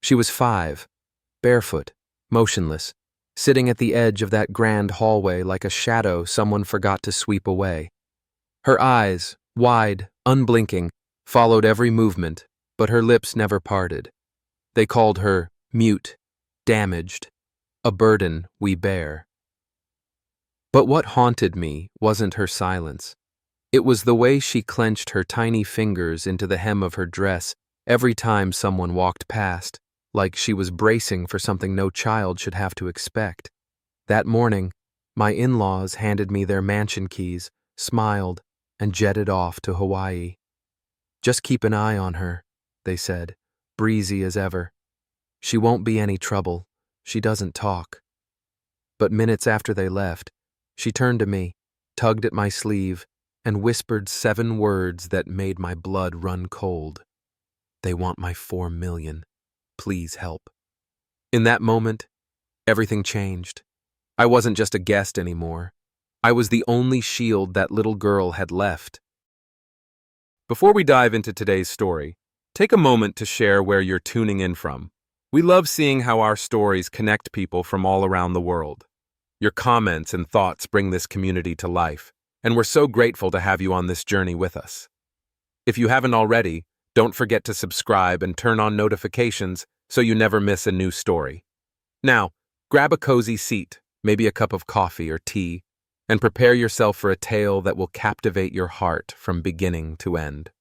She was 5, barefoot, motionless, sitting at the edge of that grand hallway like a shadow someone forgot to sweep away. Her eyes, wide, unblinking, followed every movement, but her lips never parted. They called her mute, damaged, a burden we bear. But what haunted me wasn't her silence. It was the way she clenched her tiny fingers into the hem of her dress every time someone walked past, like she was bracing for something no child should have to expect. That morning, my in-laws handed me their mansion keys, smiled, and jetted off to Hawaii. "Just keep an eye on her," they said, breezy as ever. "She won't be any trouble. She doesn't talk." But minutes after they left, she turned to me, tugged at my sleeve, and whispered 7 words that made my blood run cold. "They want my 4 million. Please help." In that moment, everything changed. I wasn't just a guest anymore. I was the only shield that little girl had left. Before we dive into today's story, take a moment to share where you're tuning in from. We love seeing how our stories connect people from all around the world. Your comments and thoughts bring this community to life, and we're so grateful to have you on this journey with us. If you haven't already, don't forget to subscribe and turn on notifications so you never miss a new story. Now, grab a cozy seat, maybe a cup of coffee or tea, and prepare yourself for a tale that will captivate your heart from beginning to end.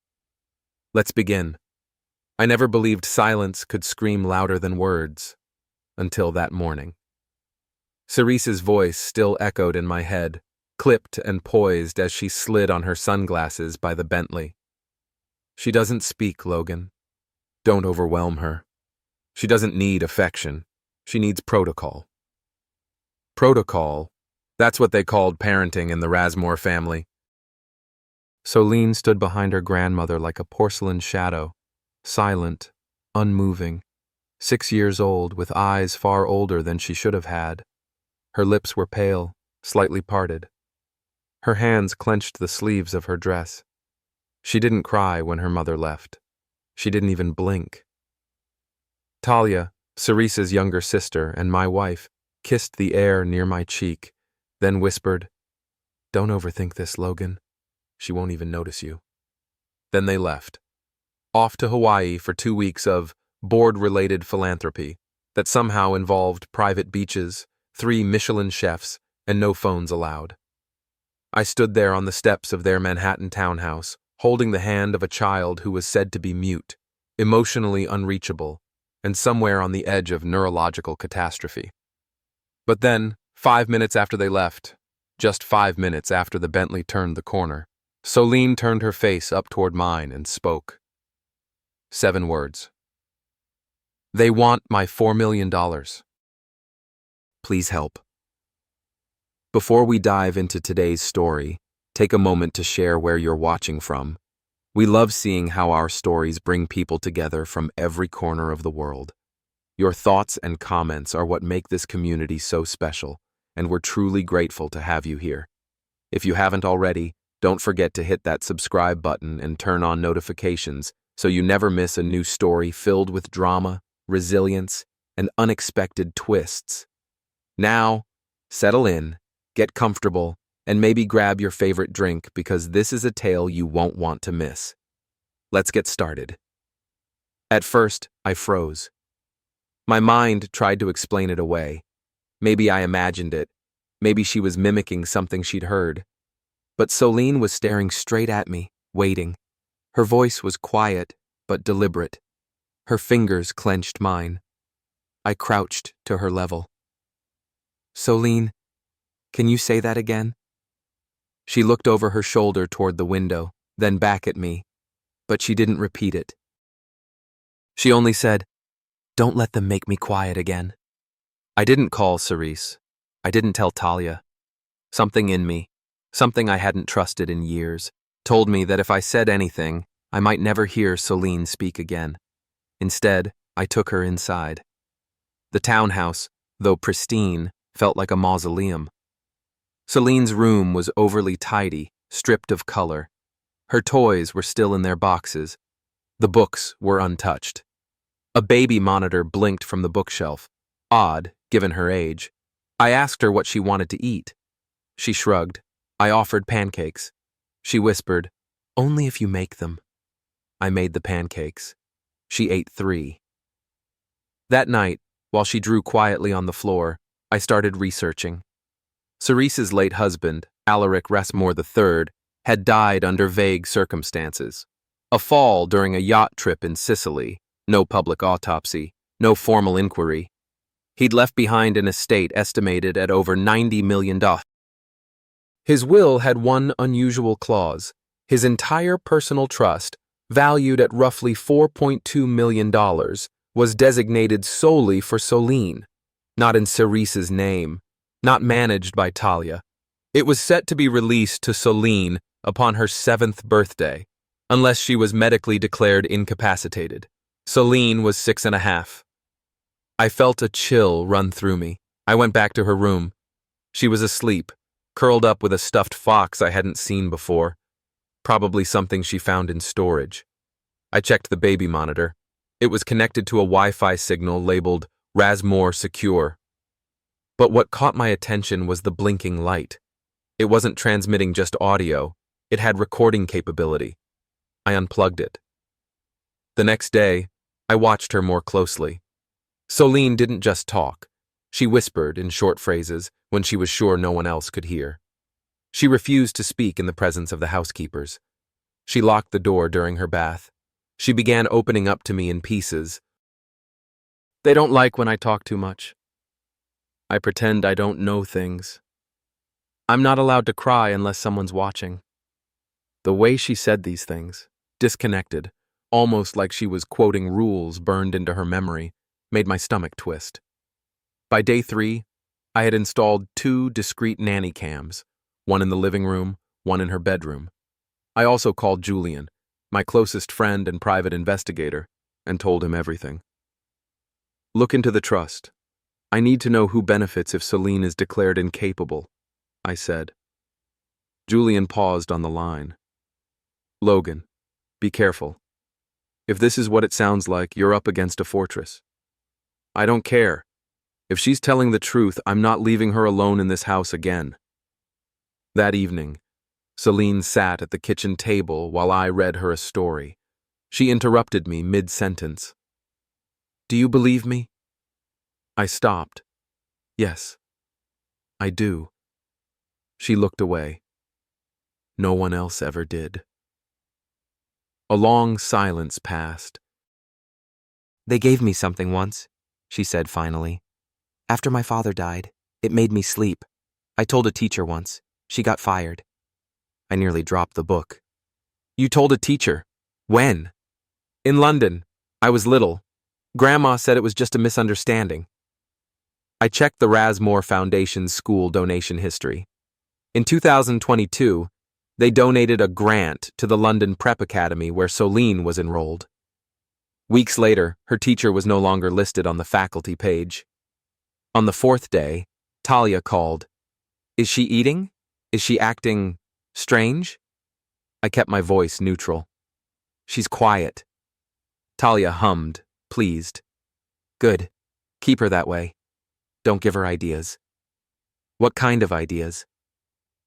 Let's begin. I never believed silence could scream louder than words, until that morning. Cerise's voice still echoed in my head, clipped and poised as she slid on her sunglasses by the Bentley. "She doesn't speak, Logan. Don't overwhelm her. She doesn't need affection. She needs protocol." Protocol? That's what they called parenting in the Rasmore family. Soline stood behind her grandmother like a porcelain shadow, silent, unmoving, 6 years old with eyes far older than she should have had. Her lips were pale, slightly parted. Her hands clenched the sleeves of her dress. She didn't cry when her mother left. She didn't even blink. Talia, Cerise's younger sister and my wife, kissed the air near my cheek, then whispered, "Don't overthink this, Logan. She won't even notice you." Then they left, off to Hawaii for 2 weeks of board-related philanthropy that somehow involved private beaches, 3 Michelin chefs, and no phones allowed. I stood there on the steps of their Manhattan townhouse, holding the hand of a child who was said to be mute, emotionally unreachable, and somewhere on the edge of neurological catastrophe. But then, 5 minutes after they left, just 5 minutes after the Bentley turned the corner, Soline turned her face up toward mine and spoke. 7 words. "They want my $4 million. Please help." Before we dive into today's story, take a moment to share where you're watching from. We love seeing how our stories bring people together from every corner of the world. Your thoughts and comments are what make this community so special, and we're truly grateful to have you here. If you haven't already, don't forget to hit that subscribe button and turn on notifications so you never miss a new story filled with drama, resilience, and unexpected twists. Now, settle in, get comfortable, and maybe grab your favorite drink because this is a tale you won't want to miss. Let's get started. At first, I froze. My mind tried to explain it away. Maybe I imagined it. Maybe she was mimicking something she'd heard. But Soline was staring straight at me, waiting. Her voice was quiet, but deliberate. Her fingers clenched mine. I crouched to her level. "Soline, can you say that again?" She looked over her shoulder toward the window, then back at me, but she didn't repeat it. She only said, "Don't let them make me quiet again." I didn't call Cerise. I didn't tell Talia. Something in me, something I hadn't trusted in years, told me that if I said anything, I might never hear Soline speak again. Instead, I took her inside. The townhouse, though pristine, felt like a mausoleum. Soline's room was overly tidy, stripped of color. Her toys were still in their boxes. The books were untouched. A baby monitor blinked from the bookshelf. Odd, given her age. I asked her what she wanted to eat. She shrugged. I offered pancakes. She whispered, "Only if you make them." I made the pancakes. She ate 3. That night, while she drew quietly on the floor, I started researching. Cerese's late husband, Alaric Resmore III, had died under vague circumstances. A fall during a yacht trip in Sicily, no public autopsy, no formal inquiry. He'd left behind an estate estimated at over $90 million. His will had one unusual clause. His entire personal trust, valued at roughly $4.2 million, was designated solely for Soline, not in Cerese's name, not managed by Talia. It was set to be released to Soline upon her 7th birthday, unless she was medically declared incapacitated. Soline was 6.5. I felt a chill run through me. I went back to her room. She was asleep, curled up with a stuffed fox I hadn't seen before, probably something she found in storage. I checked the baby monitor. It was connected to a Wi-Fi signal labeled Rasmore Secure. But what caught my attention was the blinking light. It wasn't transmitting just audio, it had recording capability. I unplugged it. The next day, I watched her more closely. Soline didn't just talk. She whispered in short phrases when she was sure no one else could hear. She refused to speak in the presence of the housekeepers. She locked the door during her bath. She began opening up to me in pieces. They don't like when I talk too much. I pretend I don't know things. I'm not allowed to cry unless someone's watching. The way she said these things, disconnected, almost like she was quoting rules burned into her memory, made my stomach twist. By day 3, I had installed 2 discrete nanny cams, one in the living room, one in her bedroom. I also called Julian, my closest friend and private investigator, and told him everything. Look into the trust. I need to know who benefits if Soline is declared incapable, I said. Julian paused on the line. Logan, be careful. If this is what it sounds like, you're up against a fortress. I don't care. If she's telling the truth, I'm not leaving her alone in this house again. That evening, Soline sat at the kitchen table while I read her a story. She interrupted me mid-sentence. Do you believe me? I stopped. Yes, I do. She looked away. No one else ever did. A long silence passed. They gave me something once, she said finally. After my father died, it made me sleep. I told a teacher once. She got fired. I nearly dropped the book. You told a teacher? When? In London. I was little. Grandma said it was just a misunderstanding. I checked the Rasmore Foundation's school donation history. In 2022, they donated a grant to the London Prep Academy where Soline was enrolled. Weeks later, her teacher was no longer listed on the faculty page. On the 4th day, Talia called. Is she eating? Is she acting strange? I kept my voice neutral. She's quiet. Talia hummed, pleased. Good. Keep her that way. Don't give her ideas. What kind of ideas?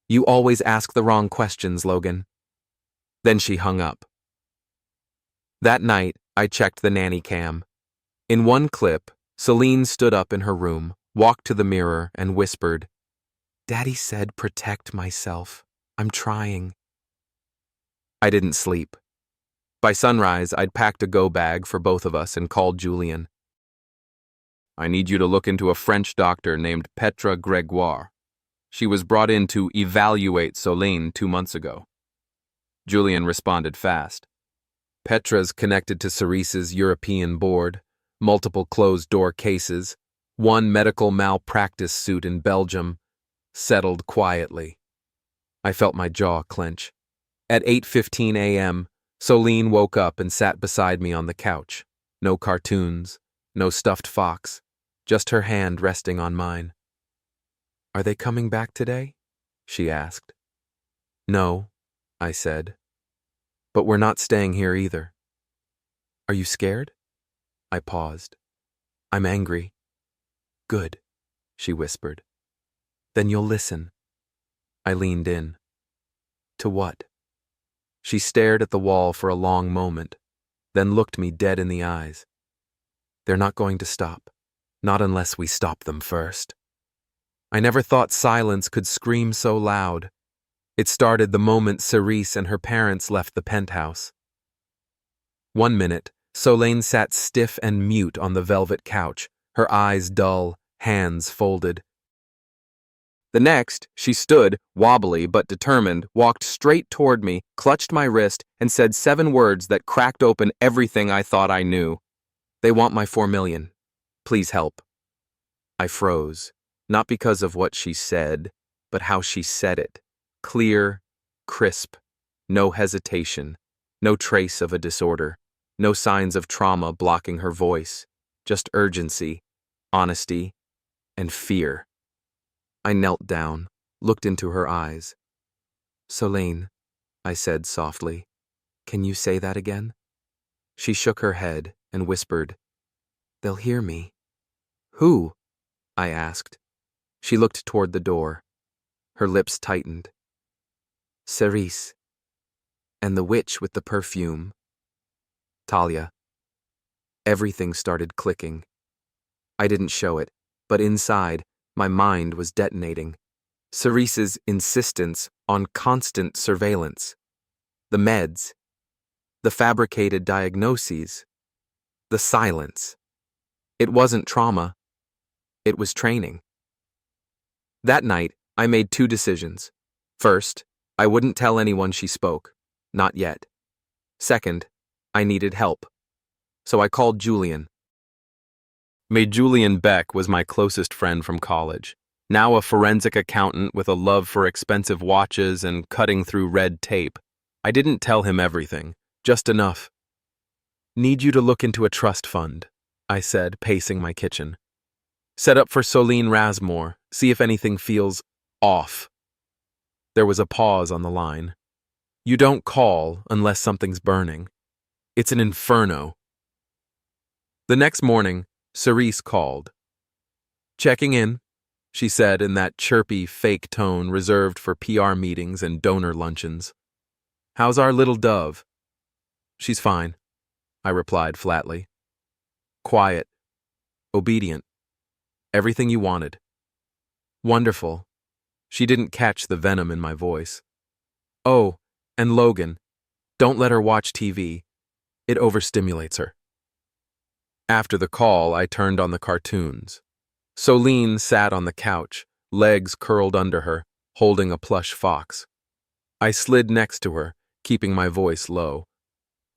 You always ask the wrong questions, Logan. Then she hung up. That night, I checked the nanny cam. In one clip, Soline stood up in her room, walked to the mirror, and whispered, Daddy said protect myself. I'm trying. I didn't sleep. By sunrise, I'd packed a go bag for both of us and called Julian. I need you to look into a French doctor named Petra Gregoire. She was brought in to evaluate Soline 2 months ago. Julian responded fast. Petra's connected to Cerese's European board, multiple closed-door cases, 1 medical malpractice suit in Belgium, settled quietly. I felt my jaw clench. At 8:15 a.m., Soline woke up and sat beside me on the couch. No cartoons, no stuffed fox, just her hand resting on mine. Are they coming back today? She asked. No, I said. But we're not staying here either. Are you scared? I paused. I'm angry. Good, she whispered. Then you'll listen. I leaned in. To what? She stared at the wall for a long moment, then looked me dead in the eyes. They're not going to stop. Not unless we stop them first. I never thought silence could scream so loud. It started the moment Cerise and her parents left the penthouse. 1 minute, Solane sat stiff and mute on the velvet couch, her eyes dull, hands folded. The next, she stood, wobbly but determined, walked straight toward me, clutched my wrist, and said 7 words that cracked open everything I thought I knew. They want my 4 million. Please help. I froze, not because of what she said, but how she said it. Clear, crisp, no hesitation, no trace of a disorder, no signs of trauma blocking her voice, just urgency, honesty, and fear. I knelt down, looked into her eyes. Solane, I said softly, can you say that again? She shook her head and whispered, they'll hear me. Who? I asked. She looked toward the door. Her lips tightened. Cerise. And the witch with the perfume. Talia. Everything started clicking. I didn't show it, but inside, my mind was detonating. Cerise's insistence on constant surveillance. The meds. The fabricated diagnoses. The silence. It wasn't trauma. It was training. That night, I made 2 decisions. First, I wouldn't tell anyone she spoke. Not yet. Second, I needed help. So I called Julian. Julian Beck was my closest friend from college, now a forensic accountant with a love for expensive watches and cutting through red tape. I didn't tell him everything, just enough. Need you to look into a trust fund, I said, pacing my kitchen. Set up for Solane Rasmore, see if anything feels off. There was a pause on the line. You don't call unless something's burning. It's an inferno. The next morning, Cerise called. Checking in, she said in that chirpy, fake tone reserved for PR meetings and donor luncheons. How's our little dove? She's fine, I replied flatly. Quiet. Obedient. Everything you wanted. Wonderful. She didn't catch the venom in my voice. Oh, and Logan. Don't let her watch TV. It overstimulates her. After the call, I turned on the cartoons. Solane sat on the couch, legs curled under her, holding a plush fox. I slid next to her, keeping my voice low.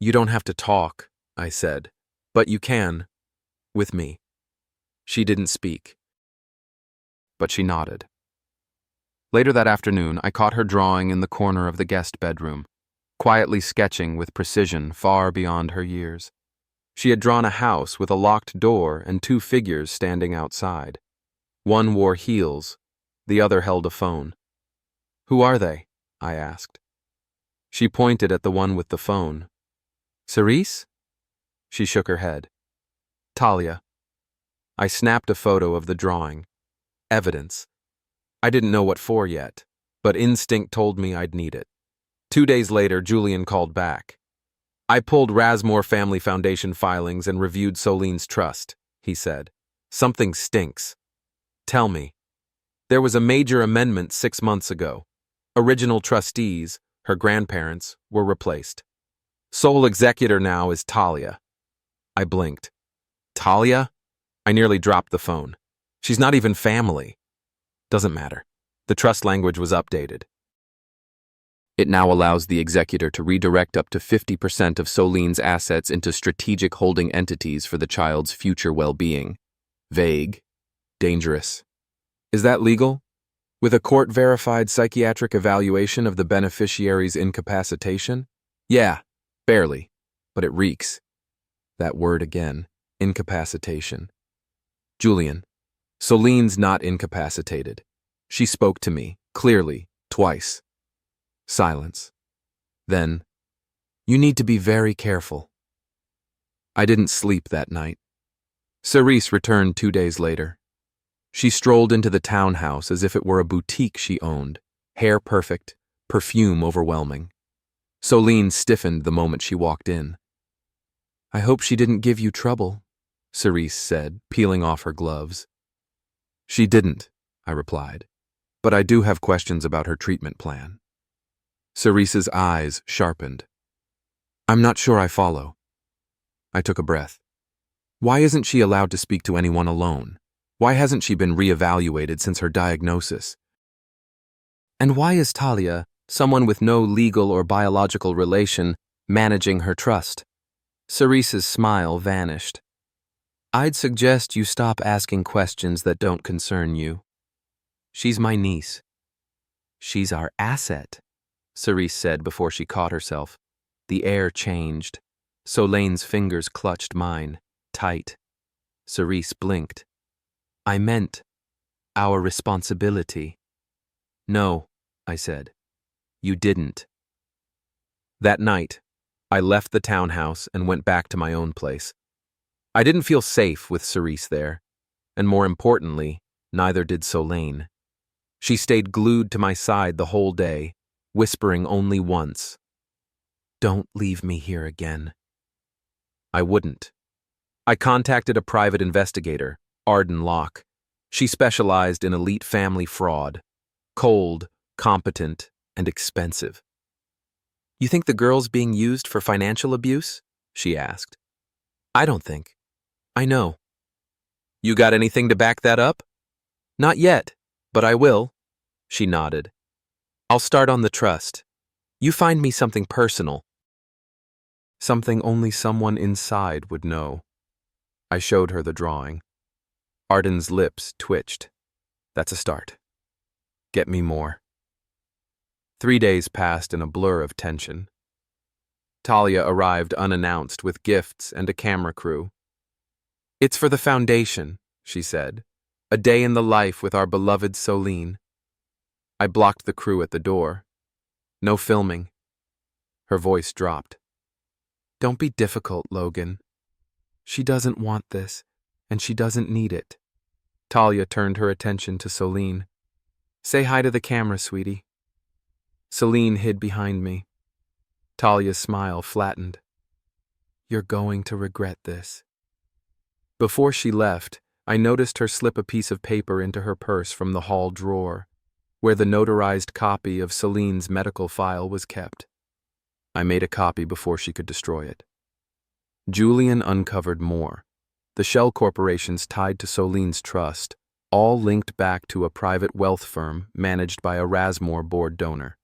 You don't have to talk, I said, but you can, with me. She didn't speak, but she nodded. Later that afternoon, I caught her drawing in the corner of the guest bedroom, quietly sketching with precision far beyond her years. She had drawn a house with a locked door and 2 figures standing outside. One wore heels, the other held a phone. Who are they? I asked. She pointed at the one with the phone. Cerise? She shook her head. Talia. I snapped a photo of the drawing. Evidence. I didn't know what for yet, but instinct told me I'd need it. 2 days later, Julian called back. I pulled Rasmore Family Foundation filings and reviewed Solene's trust, he said. Something stinks. Tell me. There was a major amendment 6 months ago. Original trustees, her grandparents, were replaced. Sole executor now is Talia. I blinked. Talia? I nearly dropped the phone. She's not even family. Doesn't matter. The trust language was updated. It now allows the executor to redirect up to 50% of Solene's assets into strategic holding entities for the child's future well-being. Vague. Dangerous. Is that legal? With a court-verified psychiatric evaluation of the beneficiary's incapacitation? Yeah, barely, but it reeks. That word again, incapacitation. Julian, Solene's not incapacitated. She spoke to me, clearly, twice. Silence. Then, you need to be very careful. I didn't sleep that night. Cerise returned 2 days later. She strolled into the townhouse as if it were a boutique she owned, hair perfect, perfume overwhelming. Soline stiffened the moment she walked in. "I hope she didn't give you trouble," Cerise said, peeling off her gloves. "She didn't," I replied, "but I do have questions about her treatment plan." Cerise's eyes sharpened. "I'm not sure I follow." I took a breath. Why isn't she allowed to speak to anyone alone? Why hasn't she been reevaluated since her diagnosis? And why is Talia, someone with no legal or biological relation, managing her trust? Cerise's smile vanished. "I'd suggest you stop asking questions that don't concern you. She's my niece." "She's our asset," Cerise said before she caught herself. The air changed. Soline's fingers clutched mine, tight. Cerise blinked. "I meant our responsibility." "No," I said. "You didn't." That night, I left the townhouse and went back to my own place. I didn't feel safe with Cerise there, and more importantly, neither did Soline. She stayed glued to my side the whole day, whispering only once, "Don't leave me here again." I wouldn't. I contacted a private investigator, Arden Locke. She specialized in elite family fraud. Cold, competent, and expensive. "You think the girl's being used for financial abuse?" she asked. "I don't think. I know." "You got anything to back that up?" "Not yet, but I will." She nodded. "I'll start on the trust. You find me something personal. Something only someone inside would know." I showed her the drawing. Arden's lips twitched. "That's a start. Get me more." 3 days passed in a blur of tension. Talia arrived unannounced with gifts and a camera crew. "It's for the foundation," she said. "A day in the life with our beloved Soline." I blocked the crew at the door. "No filming." Her voice dropped. "Don't be difficult, Logan. She doesn't want this, and she doesn't need it." Talia turned her attention to Soline. "Say hi to the camera, sweetie." Soline hid behind me. Talia's smile flattened. "You're going to regret this." Before she left, I noticed her slip a piece of paper into her purse from the hall drawer, where the notarized copy of Soline's medical file was kept. I made a copy before she could destroy it. Julian uncovered more. The shell corporations tied to Soline's trust, all linked back to a private wealth firm managed by a Rasmore board donor.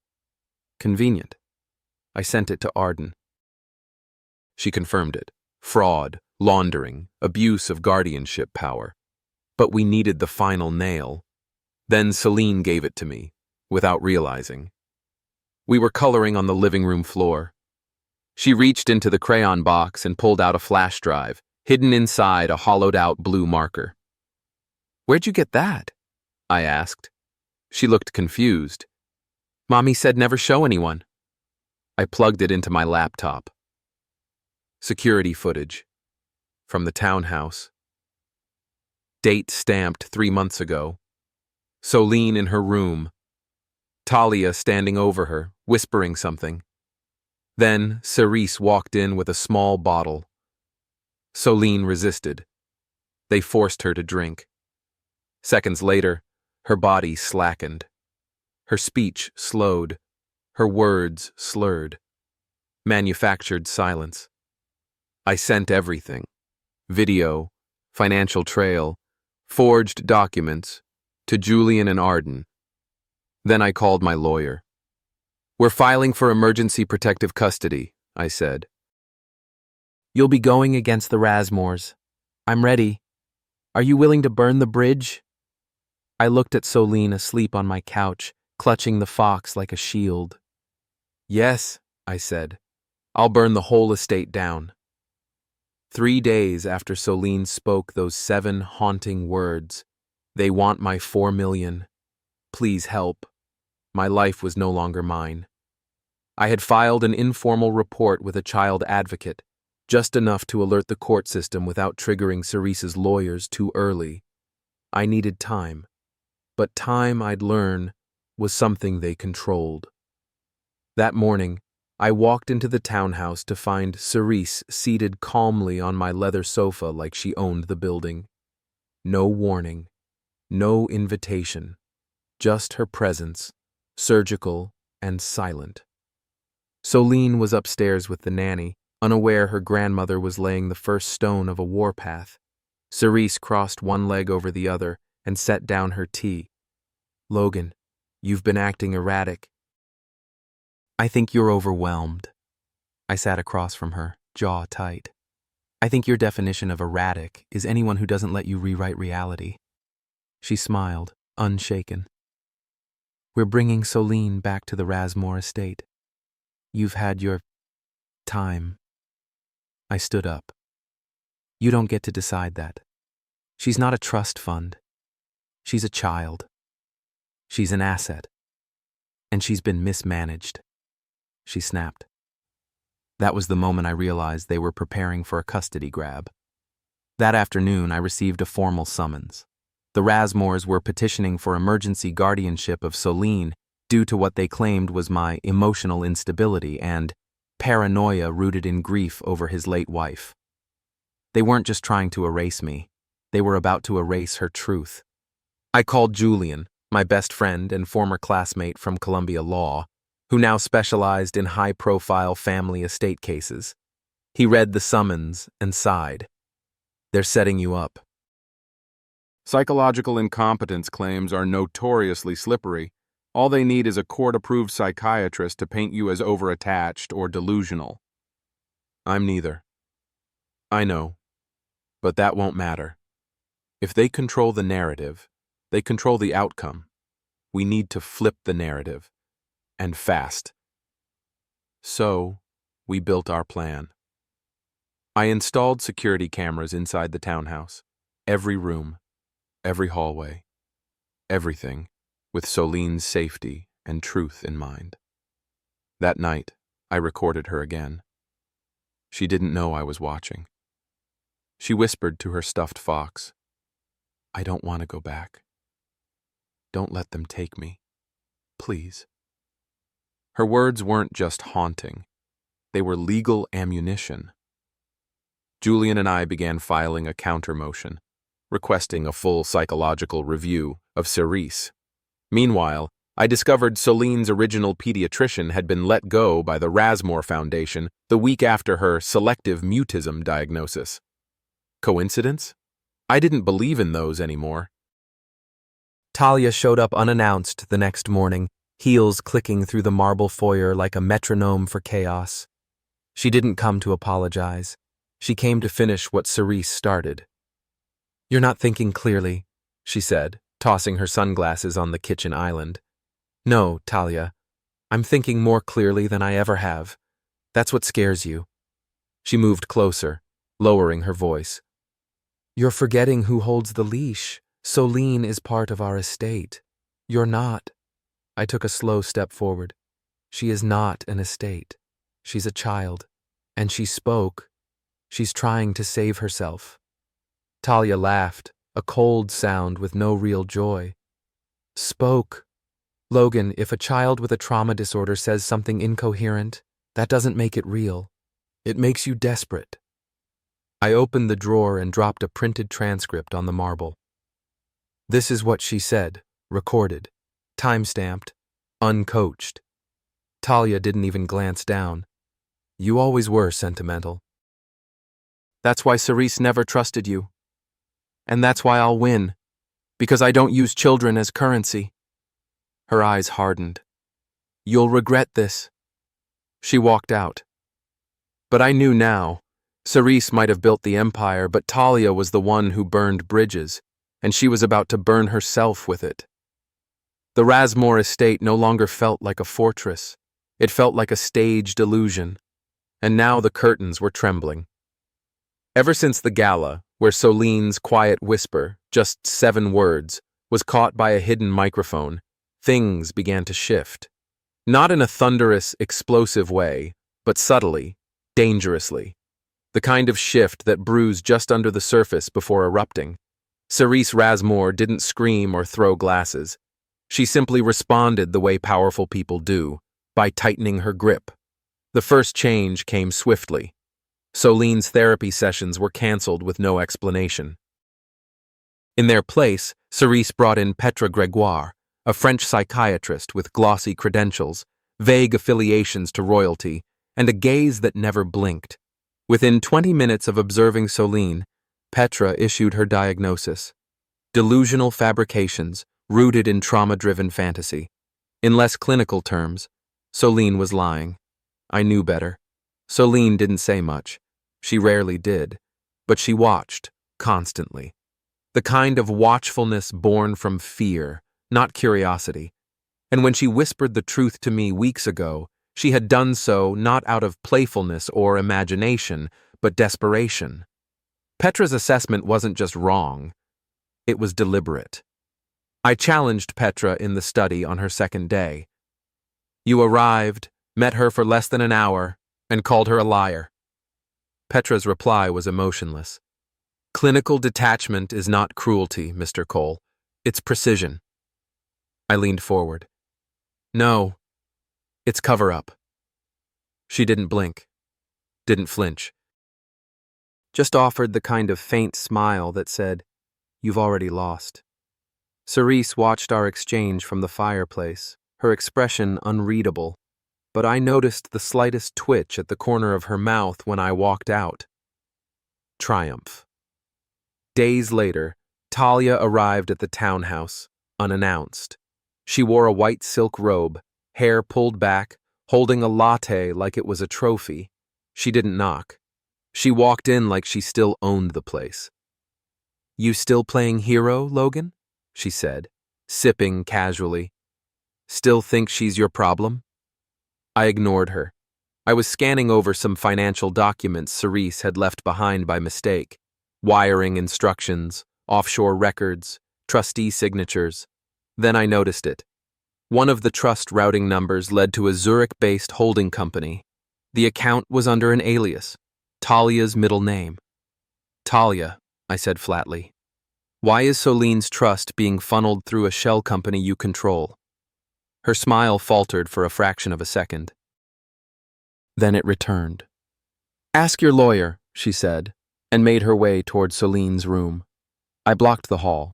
Convenient. I sent it to Arden. She confirmed it. Fraud, laundering, abuse of guardianship power. But we needed the final nail. Then Soline gave it to me, without realizing. We were coloring on the living room floor. She reached into the crayon box and pulled out a flash drive, hidden inside a hollowed-out blue marker. "Where'd you get that?" I asked. She looked confused. "Mommy said never show anyone." I plugged it into my laptop. Security footage. From the townhouse. Date stamped 3 months ago. Soline in her room. Talia standing over her, whispering something. Then Cerise walked in with a small bottle. Soline resisted. They forced her to drink. Seconds later, her body slackened. Her speech slowed. Her words slurred. Manufactured silence. I sent everything. Video, financial trail, forged documents, to Julian and Arden. Then I called my lawyer. "We're filing for emergency protective custody," I said. "You'll be going against the Rasmores. I'm ready. Are you willing to burn the bridge?" I looked at Soline asleep on my couch, clutching the fox like a shield. "Yes," I said. "I'll burn the whole estate down." 3 days after Soline spoke those 7 haunting words, "They want my 4 million. Please help," my life was no longer mine. I had filed an informal report with a child advocate, just enough to alert the court system without triggering Cerise's lawyers too early. I needed time, but time, I'd learn, was something they controlled. That morning, I walked into the townhouse to find Cerise seated calmly on my leather sofa like she owned the building. No warning, no invitation, just her presence, surgical and silent. Soline was upstairs with the nanny, unaware her grandmother was laying the first stone of a warpath. Cerise crossed one leg over the other and set down her tea. "Logan, you've been acting erratic." "I think you're overwhelmed." I sat across from her, jaw tight. "I think your definition of erratic is anyone who doesn't let you rewrite reality." She smiled, unshaken. "We're bringing Soline back to the Rasmore estate. You've had your time." I stood up. "You don't get to decide that. She's not a trust fund. She's a child. She's an asset. And she's been mismanaged." She snapped. That was the moment I realized they were preparing for a custody grab. That afternoon, I received a formal summons. The Rasmores were petitioning for emergency guardianship of Soline due to what they claimed was my emotional instability and paranoia rooted in grief over his late wife. They weren't just trying to erase me. They were about to erase her truth. I called Julian, my best friend and former classmate from Columbia Law, who now specialized in high-profile family estate cases. He read the summons and sighed. "They're setting you up." Psychological incompetence claims are notoriously slippery. All they need is a court-approved psychiatrist to paint you as overattached or delusional. I'm neither. I know, but that won't matter. If they control the narrative, they control the outcome. We need to flip the narrative, and fast. So, we built our plan. I installed security cameras inside the townhouse, every room, every hallway, everything, with Soline's safety and truth in mind. That night, I recorded her again. She didn't know I was watching. She whispered to her stuffed fox, "I don't want to go back. Don't let them take me. Please." Her words weren't just haunting. They were legal ammunition. Julian and I began filing a counter motion, requesting a full psychological review of Cerise. Meanwhile, I discovered Soline's original pediatrician had been let go by the Rasmore Foundation the week after her selective mutism diagnosis. Coincidence? I didn't believe in those anymore. Talia showed up unannounced the next morning, heels clicking through the marble foyer like a metronome for chaos. She didn't come to apologize. She came to finish what Cerise started. "You're not thinking clearly," she said, tossing her sunglasses on the kitchen island. "No, Talia, I'm thinking more clearly than I ever have. That's what scares you." She moved closer, lowering her voice. "You're forgetting who holds the leash. Soline is part of our estate. You're not." I took a slow step forward. "She is not an estate. She's a child. And she spoke. She's trying to save herself." Talia laughed, a cold sound with no real joy. "Spoke. Logan, if a child with a trauma disorder says something incoherent, that doesn't make it real. It makes you desperate." I opened the drawer and dropped a printed transcript on the marble. This is what she said, recorded, time-stamped, uncoached. Talia didn't even glance down. "You always were sentimental. That's why Cerise never trusted you. And that's why I'll win, because I don't use children as currency." Her eyes hardened. "You'll regret this." She walked out. But I knew now. Cerise might have built the empire, but Talia was the one who burned bridges, and she was about to burn herself with it. The Rasmore estate no longer felt like a fortress. It felt like a staged illusion, and now the curtains were trembling. Ever since the gala, where Soline's quiet whisper, just 7 words, was caught by a hidden microphone, things began to shift. Not in a thunderous, explosive way, but subtly, dangerously. the kind of shift that brews just under the surface before erupting. Cerise Rasmore didn't scream or throw glasses. She simply responded the way powerful people do, by tightening her grip. The first change came swiftly. Soline's therapy sessions were canceled with no explanation. In their place, Cerise brought in Petra Gregoire, a French psychiatrist with glossy credentials, vague affiliations to royalty, and a gaze that never blinked. Within 20 minutes of observing Soline, Petra issued her diagnosis: delusional fabrications rooted in trauma-driven fantasy. In less clinical terms, Soline was lying. I knew better. Soline didn't say much. She rarely did, but she watched, constantly. The kind of watchfulness born from fear, not curiosity. And when she whispered the truth to me weeks ago, she had done so not out of playfulness or imagination, but desperation. Petra's assessment wasn't just wrong, it was deliberate. I challenged Petra in the study on her second day. You arrived, met her for less than an hour, and called her a liar. Petra's reply was emotionless. Clinical detachment is not cruelty, Mr. Cole. It's precision. I leaned forward. No, it's cover-up. She didn't blink, didn't flinch. Just offered the kind of faint smile that said, "You've already lost." Cerise watched our exchange from the fireplace, her expression unreadable, but I noticed the slightest twitch at the corner of her mouth when I walked out. Triumph. Days later, Talia arrived at the townhouse, unannounced. She wore a white silk robe, hair pulled back, holding a latte like it was a trophy. She didn't knock. She walked in like she still owned the place. You still playing hero, Logan? She said, sipping casually. Still think she's your problem? I ignored her. I was scanning over some financial documents Cerise had left behind by mistake. Wiring instructions, offshore records, trustee signatures. Then I noticed it. One of the trust routing numbers led to a Zurich-based holding company. The account was under an alias, Talia's middle name. Talia, I said flatly. Why is Soline's trust being funneled through a shell company you control? Her smile faltered for a fraction of a second. Then it returned. Ask your lawyer, she said, and made her way toward Soline's room. I blocked the hall.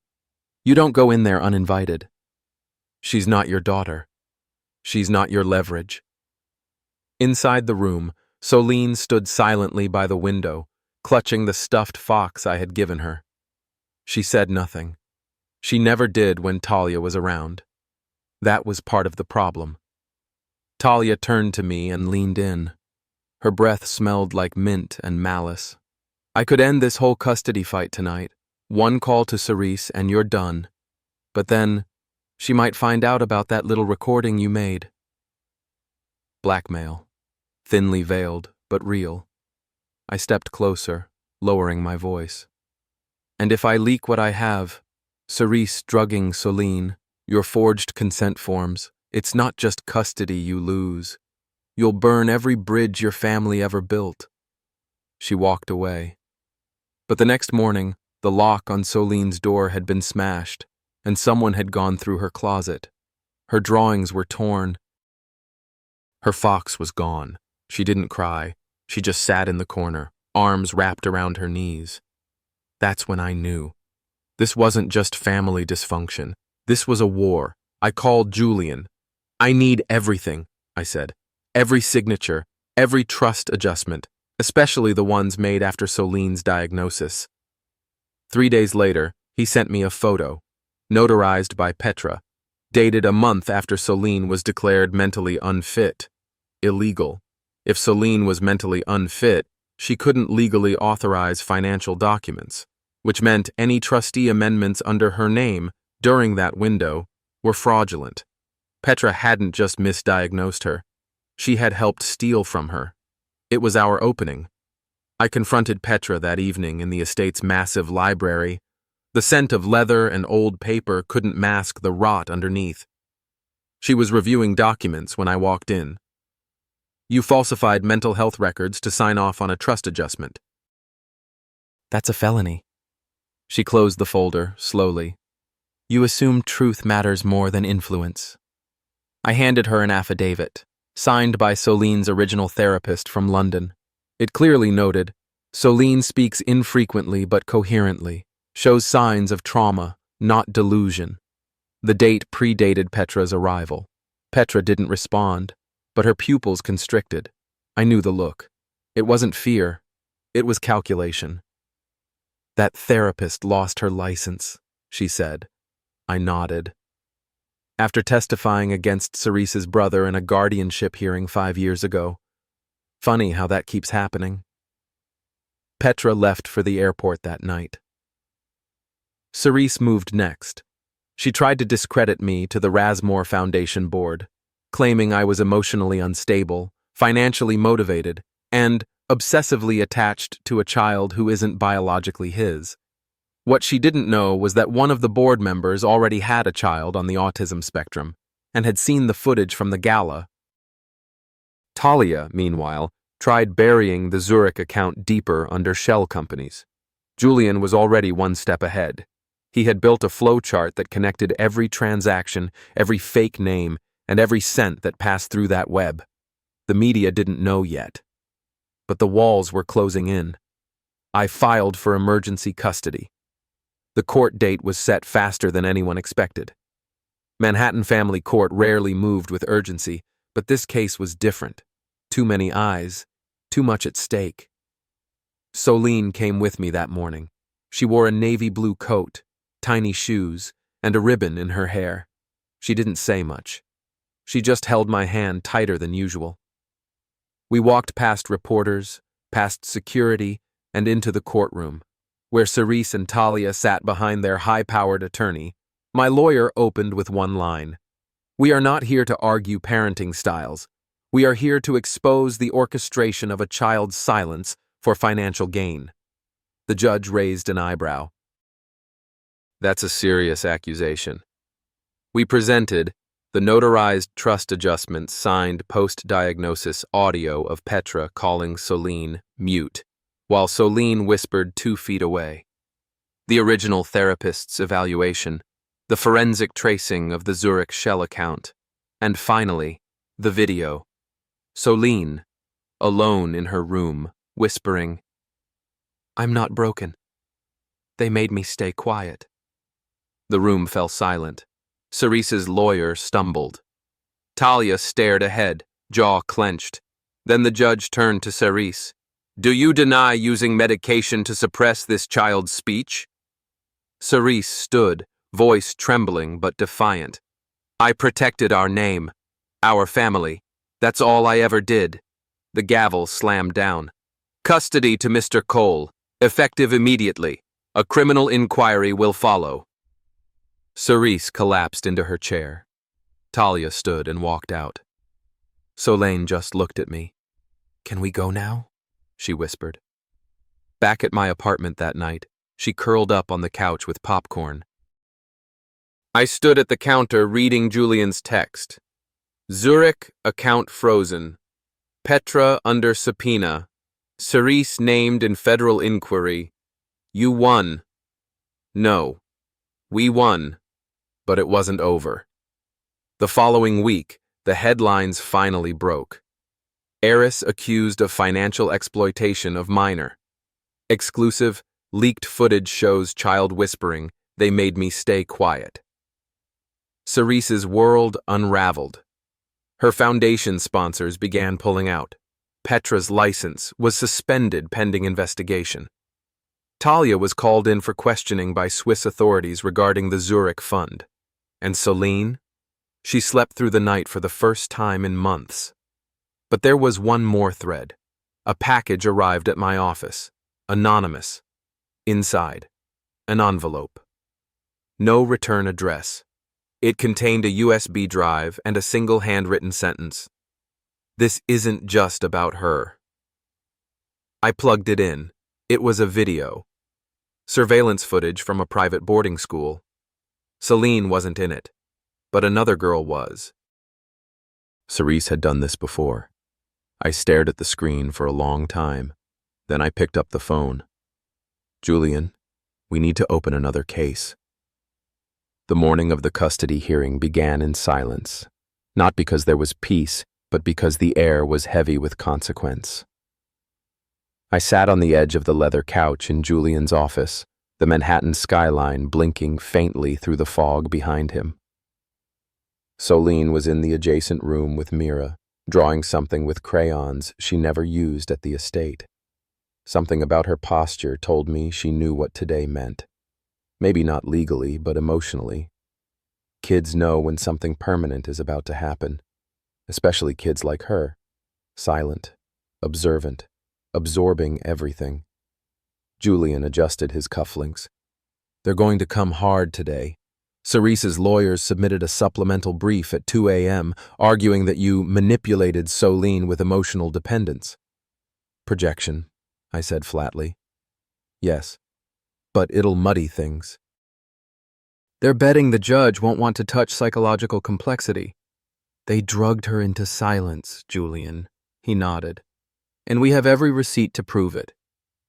You don't go in there uninvited. She's not your daughter. She's not your leverage. Inside the room, Soline stood silently by the window, clutching the stuffed fox I had given her. She said nothing. She never did when Talia was around. That was part of the problem. Talia turned to me and leaned in. Her breath smelled like mint and malice. I could end this whole custody fight tonight. One call to Cerise and you're done. But then, she might find out about that little recording you made. Blackmail. Thinly veiled, but real. I stepped closer, lowering my voice. And if I leak what I have, Cerise drugging Soline, your forged consent forms, it's not just custody you lose. You'll burn every bridge your family ever built. She walked away. But the next morning, the lock on Soline's door had been smashed, and someone had gone through her closet. Her drawings were torn. Her fox was gone. She didn't cry. She just sat in the corner, arms wrapped around her knees. That's when I knew. This wasn't just family dysfunction. This was a war. I called Julian. I need everything, I said. Every signature, every trust adjustment, especially the ones made after Soline's diagnosis. 3 days later, he sent me a photo, notarized by Petra, dated a month after Soline was declared mentally unfit. Illegal. If Soline was mentally unfit, she couldn't legally authorize financial documents, which meant any trustee amendments under her name during that window were fraudulent. Petra hadn't just misdiagnosed her. She had helped steal from her. It was our opening. I confronted Petra that evening in the estate's massive library. The scent of leather and old paper couldn't mask the rot underneath. She was reviewing documents when I walked in. You falsified mental health records to sign off on a trust adjustment, That's a felony. She closed the folder, slowly. You assume truth matters more than influence. I handed her an affidavit, signed by Soline's original therapist from London. It clearly noted, Soline speaks infrequently but coherently, shows signs of trauma, not delusion. The date predated Petra's arrival. Petra didn't respond, but her pupils constricted. I knew the look. It wasn't fear. It was calculation. That therapist lost her license, she said. I nodded. After testifying against Cerise's brother in a guardianship hearing 5 years ago. Funny how that keeps happening. Petra left for the airport that night. Cerise moved next. She tried to discredit me to the Rasmore Foundation board, claiming I was emotionally unstable, financially motivated, and obsessively attached to a child who isn't biologically his. What she didn't know was that one of the board members already had a child on the autism spectrum and had seen the footage from the gala. Talia, meanwhile, tried burying the Zurich account deeper under shell companies. Julian was already one step ahead. He had built a flowchart that connected every transaction, every fake name, and every cent that passed through that web. The media didn't know yet. But the walls were closing in. I filed for emergency custody. The court date was set faster than anyone expected. Manhattan Family Court rarely moved with urgency, but this case was different. Too many eyes, too much at stake. Soline came with me that morning. She wore a navy blue coat, tiny shoes, and a ribbon in her hair. She didn't say much. She just held my hand tighter than usual. We walked past reporters, past security, and into the courtroom, where Cerise and Talia sat behind their high-powered attorney. My lawyer opened with one line. We are not here to argue parenting styles. We are here to expose the orchestration of a child's silence for financial gain. The judge raised an eyebrow. That's a serious accusation. We presented the notarized trust adjustment signed post-diagnosis audio of Petra calling Soline mute, while Soline whispered 2 feet away. The original therapist's evaluation, the forensic tracing of the Zurich shell account, and finally, the video. Soline, alone in her room, whispering, I'm not broken. They made me stay quiet. The room fell silent. Cerise's lawyer stumbled. Talia stared ahead, jaw clenched. Then the judge turned to Cerise. Do you deny using medication to suppress this child's speech? Cerise stood, voice trembling but defiant. I protected our name, our family. That's all I ever did. The gavel slammed down. Custody to Mr. Cole, effective immediately. A criminal inquiry will follow. Cerise collapsed into her chair. Talia stood and walked out. Soline just looked at me. Can we go now? She whispered. Back at my apartment that night, she curled up on the couch with popcorn. I stood at the counter reading Julian's text. Zurich account frozen. Petra under subpoena. Cerise named in federal inquiry. You won. No. We won. But it wasn't over. The following week, the headlines finally broke. Heiress accused of financial exploitation of minor. Exclusive, leaked footage shows child whispering, they made me stay quiet. Cerise's world unraveled. Her foundation sponsors began pulling out. Petra's license was suspended pending investigation. Talia was called in for questioning by Swiss authorities regarding the Zurich fund. And Soline? She slept through the night for the first time in months. But there was one more thread. A package arrived at my office. Anonymous. Inside, an envelope. No return address. It contained a USB drive and a single handwritten sentence. This isn't just about her. I plugged it in. It was a video. Surveillance footage from a private boarding school. Soline wasn't in it, but another girl was. Cerise had done this before. I stared at the screen for a long time. Then I picked up the phone. Julian, we need to open another case. The morning of the custody hearing began in silence, not because there was peace, but because the air was heavy with consequence. I sat on the edge of the leather couch in Julian's office, the Manhattan skyline blinking faintly through the fog behind him. Solene was in the adjacent room with Mira, drawing something with crayons she never used at the estate. Something about her posture told me she knew what today meant. Maybe not legally, but emotionally. Kids know when something permanent is about to happen, especially kids like her, silent, observant, absorbing everything. Julian adjusted his cufflinks. They're going to come hard today. Cerese's lawyers submitted a supplemental brief at 2 a.m. arguing that you manipulated Solene with emotional dependence. Projection, I said flatly. Yes, but it'll muddy things. They're betting the judge won't want to touch psychological complexity. They drugged her into silence, Julian, he nodded. And we have every receipt to prove it.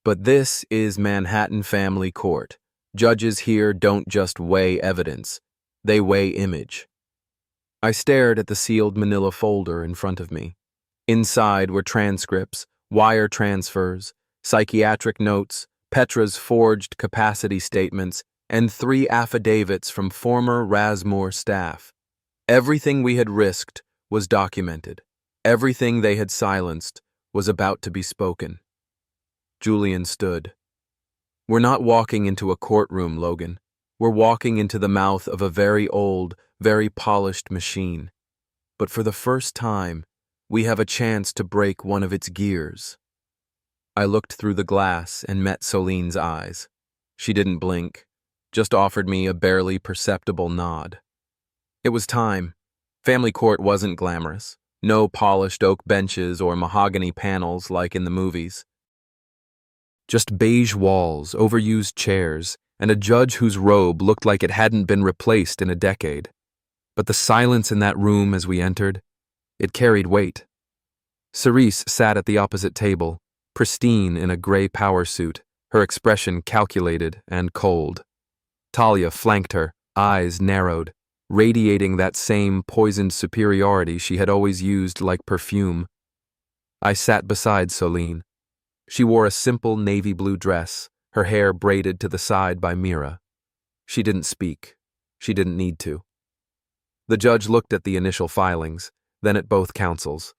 But this is Manhattan Family Court. Judges here don't just weigh evidence, they weigh image. I stared at the sealed manila folder in front of me. Inside were transcripts, wire transfers, psychiatric notes, Petra's forged capacity statements, and 3 affidavits from former Rasmore staff. Everything we had risked was documented. Everything they had silenced was about to be spoken. Julian stood. We're not walking into a courtroom, Logan. We're walking into the mouth of a very old, very polished machine. But for the first time, we have a chance to break one of its gears. I looked through the glass and met Solene's eyes. She didn't blink, just offered me a barely perceptible nod. It was time. Family court wasn't glamorous. No polished oak benches or mahogany panels like in the movies. Just beige walls, overused chairs, and a judge whose robe looked like it hadn't been replaced in a decade. But the silence in that room as we entered, it carried weight. Cerese sat at the opposite table, pristine in a gray power suit, her expression calculated and cold. Talia flanked her, eyes narrowed, radiating that same poisoned superiority she had always used like perfume. I sat beside Solene. She wore a simple navy blue dress, her hair braided to the side by Mira. She didn't speak. She didn't need to. The judge looked at the initial filings, then at both counsels.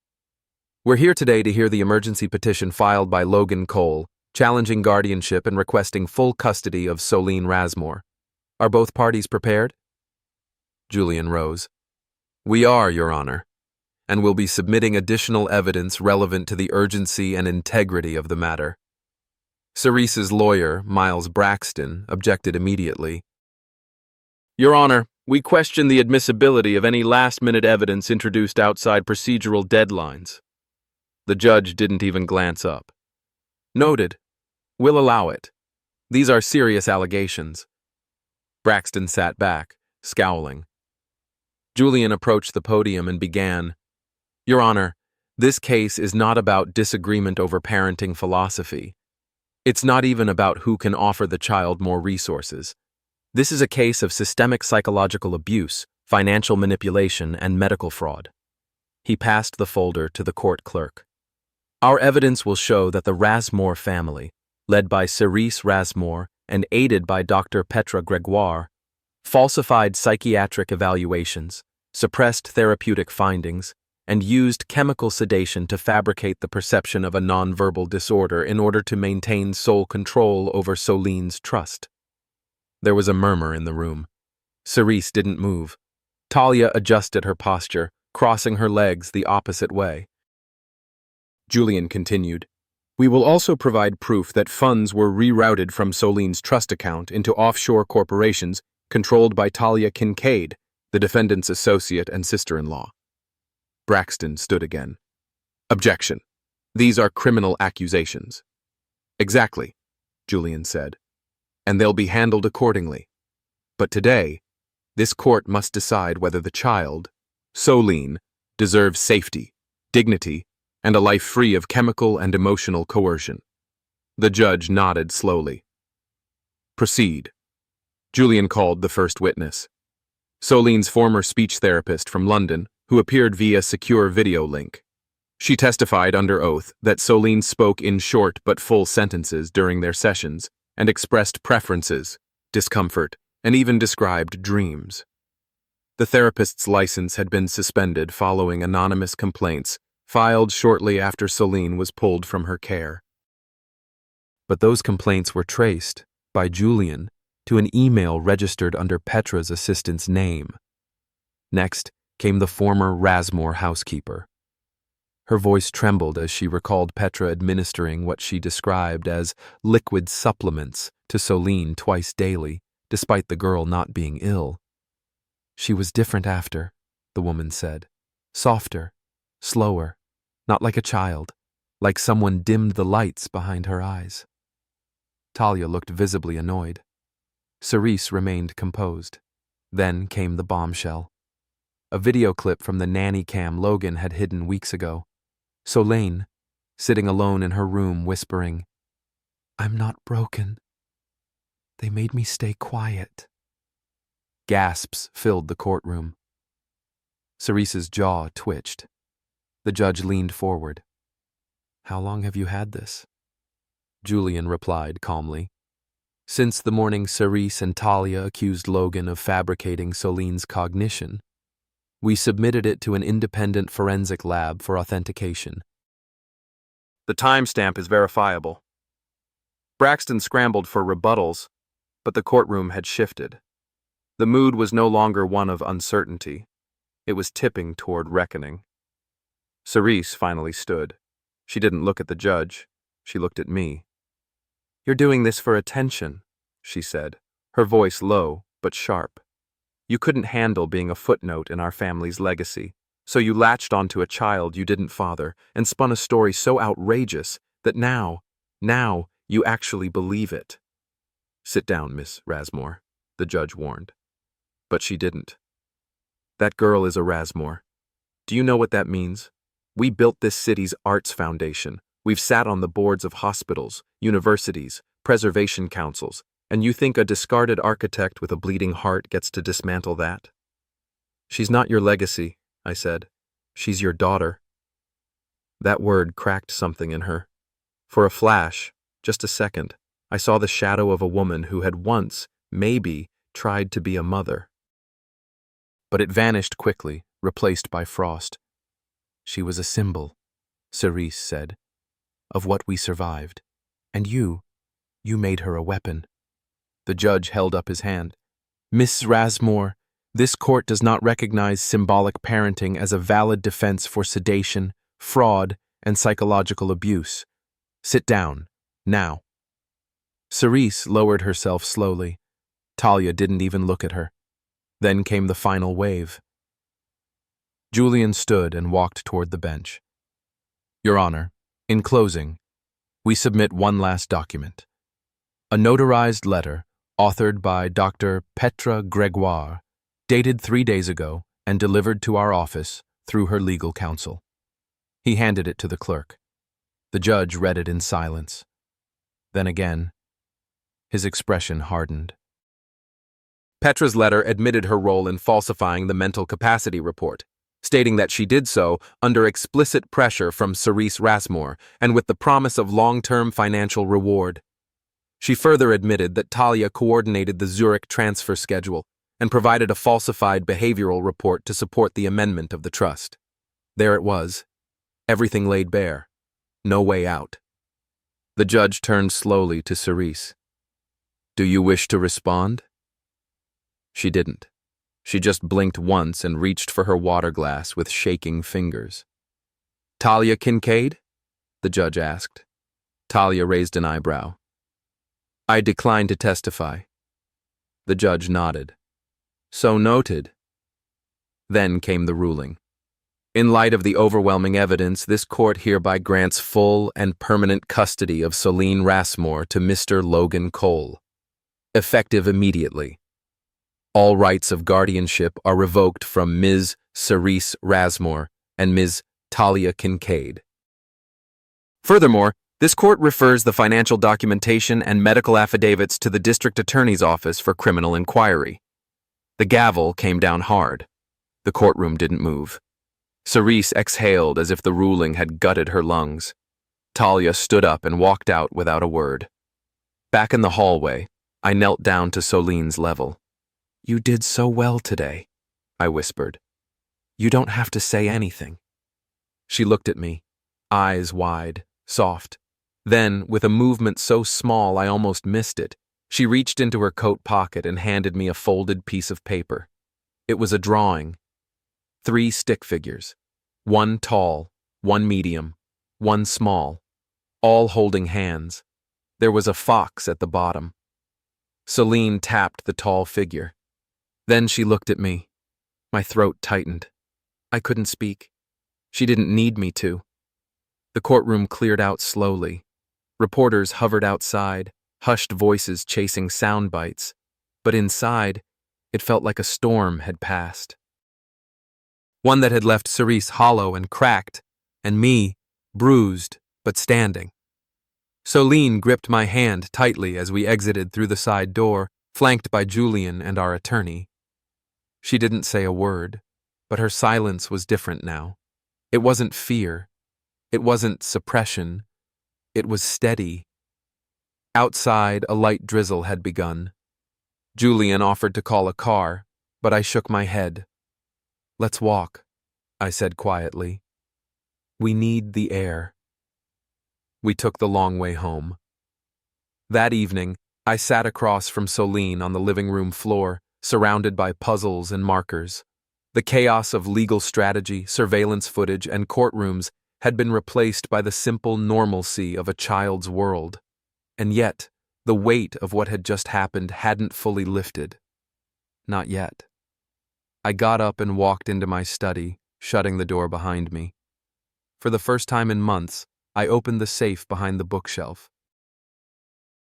We're here today to hear the emergency petition filed by Logan Cole, challenging guardianship and requesting full custody of Solene Rasmore. Are both parties prepared? Julian rose. We are, Your Honor, and will be submitting additional evidence relevant to the urgency and integrity of the matter. Cerese's lawyer, Miles Braxton, objected immediately. Your Honor, we question the admissibility of any last-minute evidence introduced outside procedural deadlines. The judge didn't even glance up. Noted. We'll allow it. These are serious allegations. Braxton sat back, scowling. Julian approached the podium and began, Your Honor, this case is not about disagreement over parenting philosophy. It's not even about who can offer the child more resources. This is a case of systemic psychological abuse, financial manipulation, and medical fraud. He passed the folder to the court clerk. Our evidence will show that the Rasmore family, led by Cerese Rasmore and aided by Dr. Petra Gregoire, falsified psychiatric evaluations, suppressed therapeutic findings, and used chemical sedation to fabricate the perception of a nonverbal disorder in order to maintain sole control over Solene's trust. There was a murmur in the room. Cerese didn't move. Talia adjusted her posture, crossing her legs the opposite way. Julian continued, We will also provide proof that funds were rerouted from Solene's trust account into offshore corporations controlled by Talia Kincaid, the defendant's associate and sister-in-law. Braxton stood again. Objection. These are criminal accusations. Exactly, Julian said, and they'll be handled accordingly. But today, this court must decide whether the child, Solene, deserves safety, dignity, and a life free of chemical and emotional coercion. The judge nodded slowly. Proceed. Julian called the first witness. Soline's former speech therapist from London, who appeared via secure video link. She testified under oath that Soline spoke in short but full sentences during their sessions and expressed preferences, discomfort, and even described dreams. The therapist's license had been suspended following anonymous complaints filed shortly after Soline was pulled from her care. But those complaints were traced, by Julian, to an email registered under Petra's assistant's name. Next came the former Rasmore housekeeper. Her voice trembled as she recalled Petra administering what she described as liquid supplements to Soline twice daily, despite the girl not being ill. She was different after, the woman said. Softer, slower, not like a child, like someone dimmed the lights behind her eyes. Talia looked visibly annoyed. Cerise remained composed. Then came the bombshell. A video clip from the nanny cam Logan had hidden weeks ago. Soline, sitting alone in her room, whispering, "I'm not broken. They made me stay quiet." Gasps filled the courtroom. Cerise's jaw twitched. The judge leaned forward. "How long have you had this?" Julian replied calmly. "Since the morning Cerise and Talia accused Logan of fabricating Soline's cognition. We submitted it to an independent forensic lab for authentication." The timestamp is verifiable. Braxton scrambled for rebuttals, but the courtroom had shifted. The mood was no longer one of uncertainty. It was tipping toward reckoning. Cerise finally stood. She didn't look at the judge. She looked at me. "You're doing this for attention," she said, her voice low but sharp. "You couldn't handle being a footnote in our family's legacy, so you latched onto a child you didn't father and spun a story so outrageous that now you actually believe it." "Sit down, Miss Rasmore," the judge warned. But she didn't. "That girl is a Rasmore. Do you know what that means? We built this city's arts foundation. We've sat on the boards of hospitals, universities, preservation councils, and you think a discarded architect with a bleeding heart gets to dismantle that?" "She's not your legacy," I said. "She's your daughter." That word cracked something in her. For a flash, just a second, I saw the shadow of a woman who had once, maybe, tried to be a mother. But it vanished quickly, replaced by frost. "She was a symbol," Cerise said, "of what we survived. And you made her a weapon." The judge held up his hand. "Miss Rasmore, this court does not recognize symbolic parenting as a valid defense for sedation, fraud, and psychological abuse. Sit down, now." Cerise lowered herself slowly. Talia didn't even look at her. Then came the final wave. Julian stood and walked toward the bench. "Your Honor, in closing, we submit one last document. A notarized letter authored by Dr. Petra Gregoire, dated 3 days ago and delivered to our office through her legal counsel." He handed it to the clerk. The judge read it in silence. Then again, his expression hardened. Petra's letter admitted her role in falsifying the mental capacity report, stating that she did so under explicit pressure from Cerise Rasmore and with the promise of long-term financial reward. She further admitted that Talia coordinated the Zurich transfer schedule and provided a falsified behavioral report to support the amendment of the trust. There it was, everything laid bare, no way out. The judge turned slowly to Cerise. "Do you wish to respond?" She didn't. She just blinked once and reached for her water glass with shaking fingers. "Talia Kincaid?" the judge asked. Talia raised an eyebrow. "I decline to testify." The judge nodded. "So noted." Then came the ruling. In light of the overwhelming evidence, this court hereby grants full and permanent custody of Soline Rasmore to Mr. Logan Cole, effective immediately. All rights of guardianship are revoked from Ms. Cerise Rasmore and Ms. Talia Kincaid. Furthermore, This court refers the financial documentation and medical affidavits to the district attorney's office for criminal inquiry. The gavel came down hard. The courtroom didn't move. Cerise exhaled as if the ruling had gutted her lungs. Talia stood up and walked out without a word. Back in the hallway, I knelt down to Soline's level. "You did so well today," I whispered. "You don't have to say anything." She looked at me, eyes wide, soft. Then, with a movement so small I almost missed it, she reached into her coat pocket and handed me a folded piece of paper. It was a drawing. 3 stick figures. 1 tall, 1 medium, 1 small, all holding hands. There was a fox at the bottom. Soline tapped the tall figure. Then she looked at me. My throat tightened. I couldn't speak. She didn't need me to. The courtroom cleared out slowly. Reporters hovered outside, hushed voices chasing sound bites. But inside, it felt like a storm had passed. One that had left Cerise hollow and cracked, and me, bruised but standing. Soline gripped my hand tightly as we exited through the side door, flanked by Julian and our attorney. She didn't say a word, but her silence was different now. It wasn't fear. It wasn't suppression. It was steady. Outside, a light drizzle had begun. Julian offered to call a car, but I shook my head. "Let's walk," I said quietly. "We need the air." We took the long way home. That evening, I sat across from Soline on the living room floor, surrounded by puzzles and markers. The chaos of legal strategy, surveillance footage, and courtrooms had been replaced by the simple normalcy of a child's world. And yet, the weight of what had just happened hadn't fully lifted. Not yet. I got up and walked into my study, shutting the door behind me. For the first time in months, I opened the safe behind the bookshelf.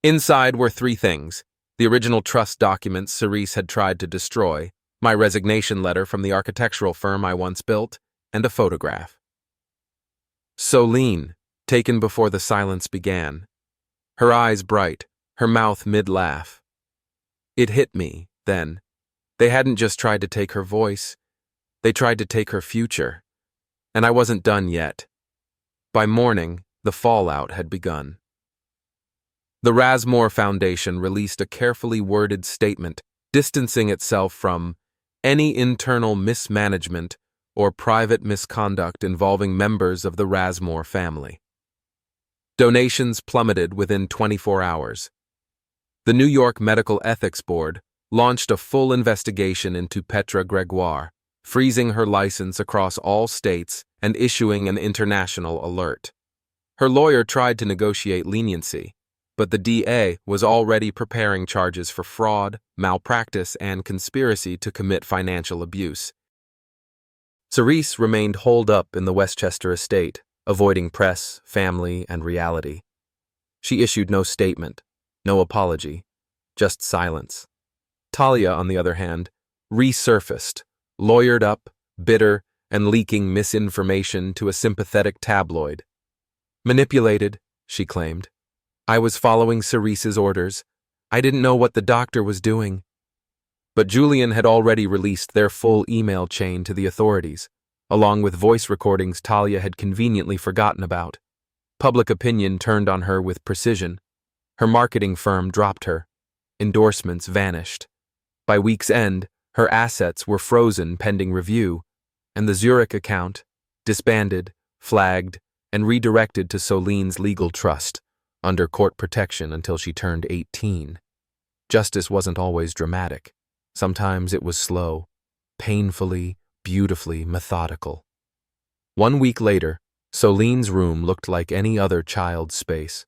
Inside were 3 things: the original trust documents Cerise had tried to destroy, my resignation letter from the architectural firm I once built, and a photograph. Soline, taken before the silence began. Her eyes bright, her mouth mid-laugh. It hit me, then. They hadn't just tried to take her voice, they tried to take her future. And I wasn't done yet. By morning, the fallout had begun. The Rasmore Foundation released a carefully worded statement distancing itself from any internal mismanagement or private misconduct involving members of the Rasmore family. Donations plummeted within 24 hours. The New York Medical Ethics Board launched a full investigation into Petra Gregoire, freezing her license across all states and issuing an international alert. Her lawyer tried to negotiate leniency, but the DA was already preparing charges for fraud, malpractice, and conspiracy to commit financial abuse. Cerise remained holed up in the Westchester estate, avoiding press, family, and reality. She issued no statement, no apology, just silence. Talia, on the other hand, resurfaced, lawyered up, bitter, and leaking misinformation to a sympathetic tabloid. Manipulated, she claimed. I was following Cerise's orders. I didn't know what the doctor was doing. But Julian had already released their full email chain to the authorities, along with voice recordings Talia had conveniently forgotten about. Public opinion turned on her with precision. Her marketing firm dropped her. Endorsements vanished. By week's end, her assets were frozen pending review, and the Zurich account, disbanded, flagged, and redirected to Soline's legal trust, under court protection until she turned 18. Justice wasn't always dramatic. Sometimes it was slow, painfully, beautifully methodical. 1 week later, Soline's room looked like any other child's space.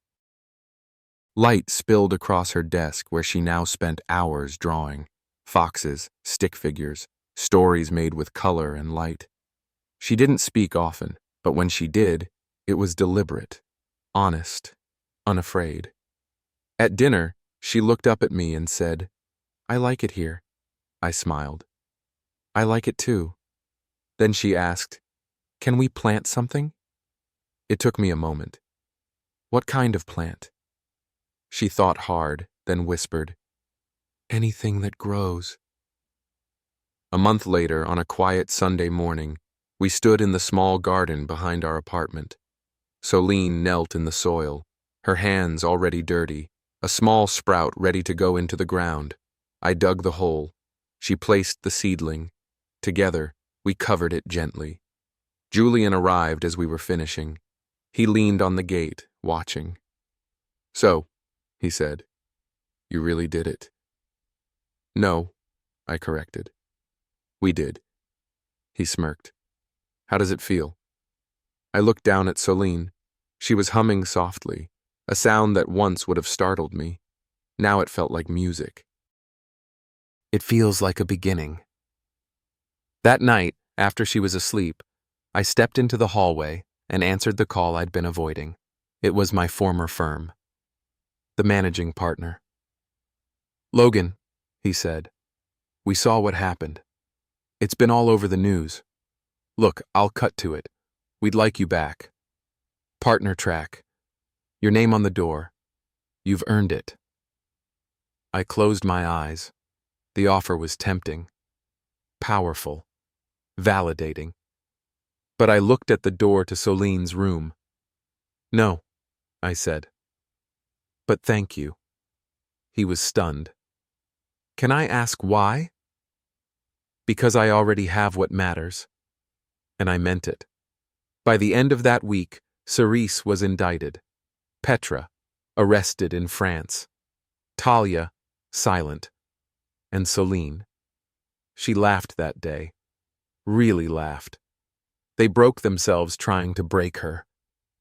Light spilled across her desk where she now spent hours drawing. Foxes, stick figures, stories made with color and light. She didn't speak often, but when she did, it was deliberate, honest, unafraid. At dinner, she looked up at me and said, "I like it here." I smiled. "I like it too." Then she asked, "Can we plant something?" It took me a moment. What kind of plant? She thought hard, then whispered, anything that grows. A month later, on a quiet Sunday morning, we stood in the small garden behind our apartment. Soline knelt in the soil, her hands already dirty, a small sprout ready to go into the ground. I dug the hole. She placed the seedling. Together, we covered it gently. Julian arrived as we were finishing. He leaned on the gate, watching. So, he said, you really did it. No, I corrected. We did. He smirked. How does it feel? I looked down at Soline. She was humming softly, a sound that once would have startled me. Now it felt like music. It feels like a beginning. That night, after she was asleep, I stepped into the hallway and answered the call I'd been avoiding. It was my former firm. The managing partner. Logan, he said, we saw what happened. It's been all over the news. Look, I'll cut to it. We'd like you back. Partner track. Your name on the door. You've earned it. I closed my eyes. The offer was tempting, powerful, validating. But I looked at the door to Soline's room. No, I said. But thank you. He was stunned. Can I ask why? Because I already have what matters. And I meant it. By the end of that week, Cerise was indicted. Petra, arrested in France. Talia, silent. And Soline. She laughed that day. Really laughed. They broke themselves trying to break her.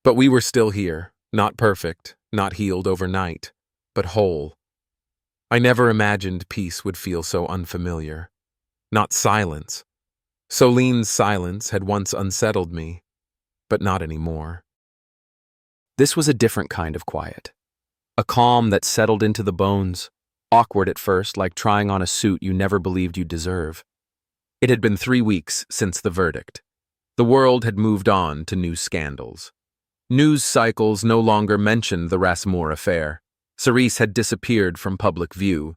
But we were still here, not perfect, not healed overnight, but whole. I never imagined peace would feel so unfamiliar. Not silence. Soline's silence had once unsettled me, but not anymore. This was a different kind of quiet. A calm that settled into the bones, awkward at first, like trying on a suit you never believed you'd deserve. It had been 3 weeks since the verdict. The world had moved on to new scandals. News cycles no longer mentioned the Rasmour affair. Cerise had disappeared from public view.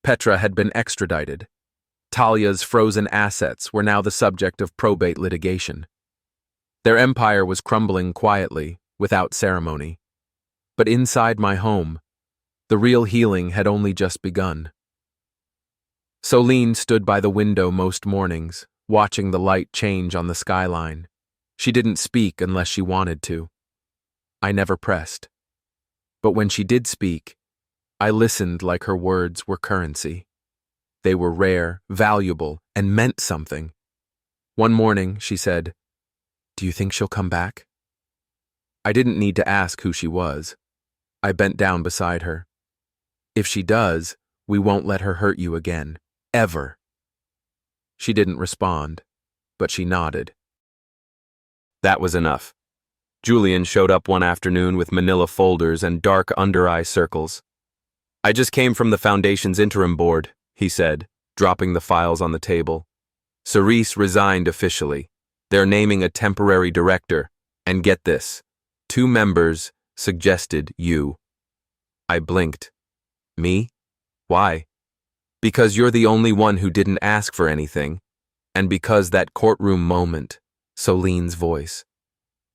Petra had been extradited. Talia's frozen assets were now the subject of probate litigation. Their empire was crumbling quietly, without ceremony. But inside my home, the real healing had only just begun. Soline stood by the window most mornings, watching the light change on the skyline. She didn't speak unless she wanted to. I never pressed. But when she did speak, I listened like her words were currency. They were rare, valuable, and meant something. One morning, she said, "Do you think she'll come back?" I didn't need to ask who she was. I bent down beside her. "If she does, we won't let her hurt you again. Ever." She didn't respond, but she nodded. That was enough. Julian showed up one afternoon with manila folders and dark under-eye circles. "I just came from the Foundation's interim board," he said, dropping the files on the table. "Cerise resigned officially. They're naming a temporary director, and get this, 2 members suggested you." I blinked. "Me? Why?" "Because you're the only one who didn't ask for anything, and because that courtroom moment," Soline's voice.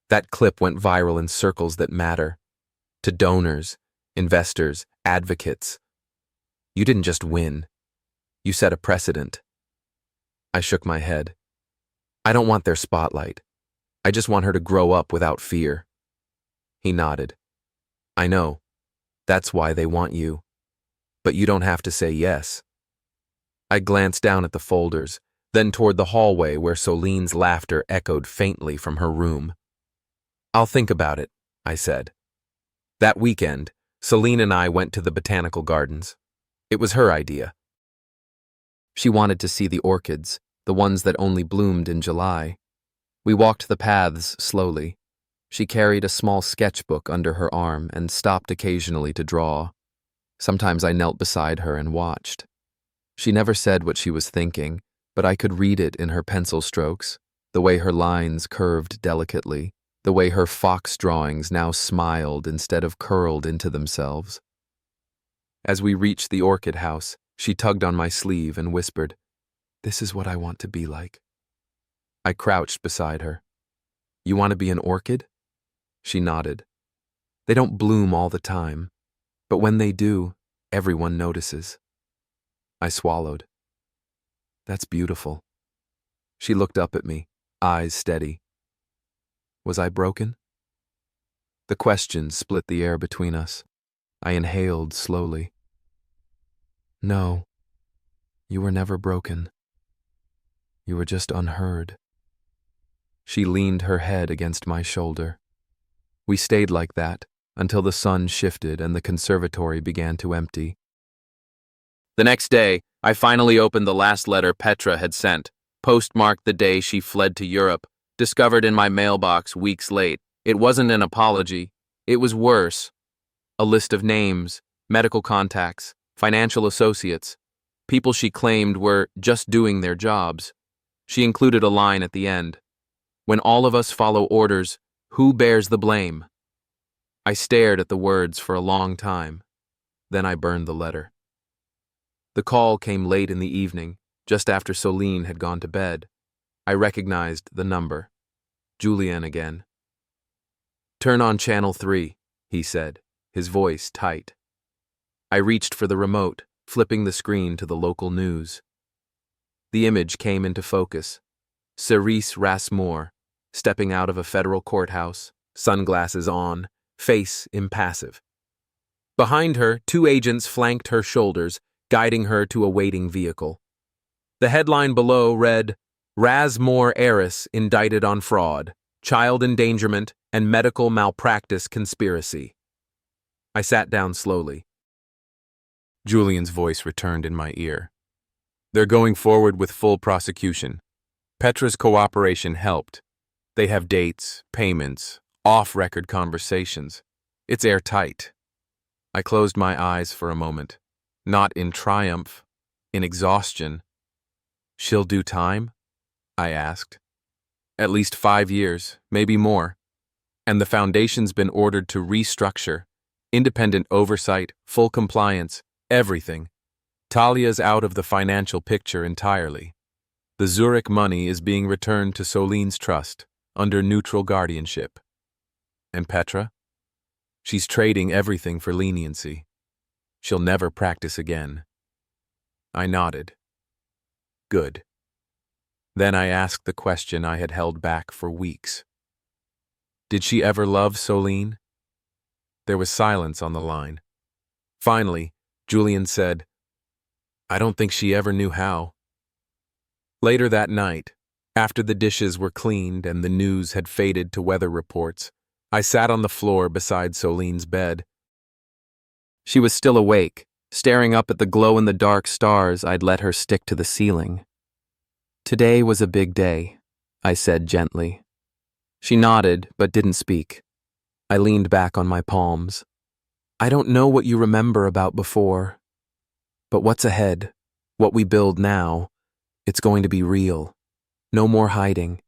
That clip went viral in circles that matter. To donors, investors, advocates. You didn't just win. You set a precedent. I shook my head. I don't want their spotlight. I just want her to grow up without fear. He nodded. I know. That's why they want you. But you don't have to say yes. I glanced down at the folders, then toward the hallway where Soline's laughter echoed faintly from her room. "I'll think about it," I said. That weekend, Soline and I went to the botanical gardens. It was her idea. She wanted to see the orchids, the ones that only bloomed in July. We walked the paths slowly. She carried a small sketchbook under her arm and stopped occasionally to draw. Sometimes I knelt beside her and watched. She never said what she was thinking, but I could read it in her pencil strokes, the way her lines curved delicately. the way her fox drawings now smiled instead of curled into themselves. As we reached the orchid house, she tugged on my sleeve and whispered, "This is what I want to be like." I crouched beside her. "You want to be an orchid?" She nodded. "They don't bloom all the time, but when they do, everyone notices." I swallowed. "That's beautiful." She looked up at me, eyes steady. Was I broken? The question split the air between us. I inhaled slowly. "No, you were never broken. You were just unheard." She leaned her head against my shoulder. We stayed like that until the sun shifted and the conservatory began to empty. The next day, I finally opened the last letter Petra had sent, postmarked the day she fled to Europe, discovered in my mailbox weeks late. It wasn't an apology. It was worse. A list of names, medical contacts, financial associates, people she claimed were just doing their jobs. She included a line at the end. "When all of us follow orders, who bears the blame?" I stared at the words for a long time. Then I burned the letter. The call came late in the evening, just after Soline had gone to bed. I recognized the number. Julian again. "Turn on channel 3, he said, his voice tight. I reached for the remote, flipping the screen to the local news. The image came into focus. Cerise Rasmour, stepping out of a federal courthouse, sunglasses on, face impassive. Behind her, 2 agents flanked her shoulders, guiding her to a waiting vehicle. The headline below read, "Rasmour heiress indicted on fraud, child endangerment, and medical malpractice conspiracy." I sat down slowly. Julian's voice returned in my ear. "They're going forward with full prosecution. Petra's cooperation helped. They have dates, payments, off-record conversations. It's airtight." I closed my eyes for a moment, not in triumph, in exhaustion. "She'll do time?" I asked. "At least 5 years, maybe more. And the foundation's been ordered to restructure. Independent oversight, full compliance, everything. Talia's out of the financial picture entirely. The Zurich money is being returned to Soline's trust, under neutral guardianship. And Petra? She's trading everything for leniency. She'll never practice again." I nodded. Good. Then I asked the question I had held back for weeks. Did she ever love Soline? There was silence on the line. Finally, Julian said, "I don't think she ever knew how." Later that night, after the dishes were cleaned and the news had faded to weather reports, I sat on the floor beside Soline's bed. She was still awake, staring up at the glow-in-the-dark stars I'd let her stick to the ceiling. "Today was a big day," I said gently. She nodded, but didn't speak. I leaned back on my palms. "I don't know what you remember about before, but what's ahead, what we build now, it's going to be real. No more hiding,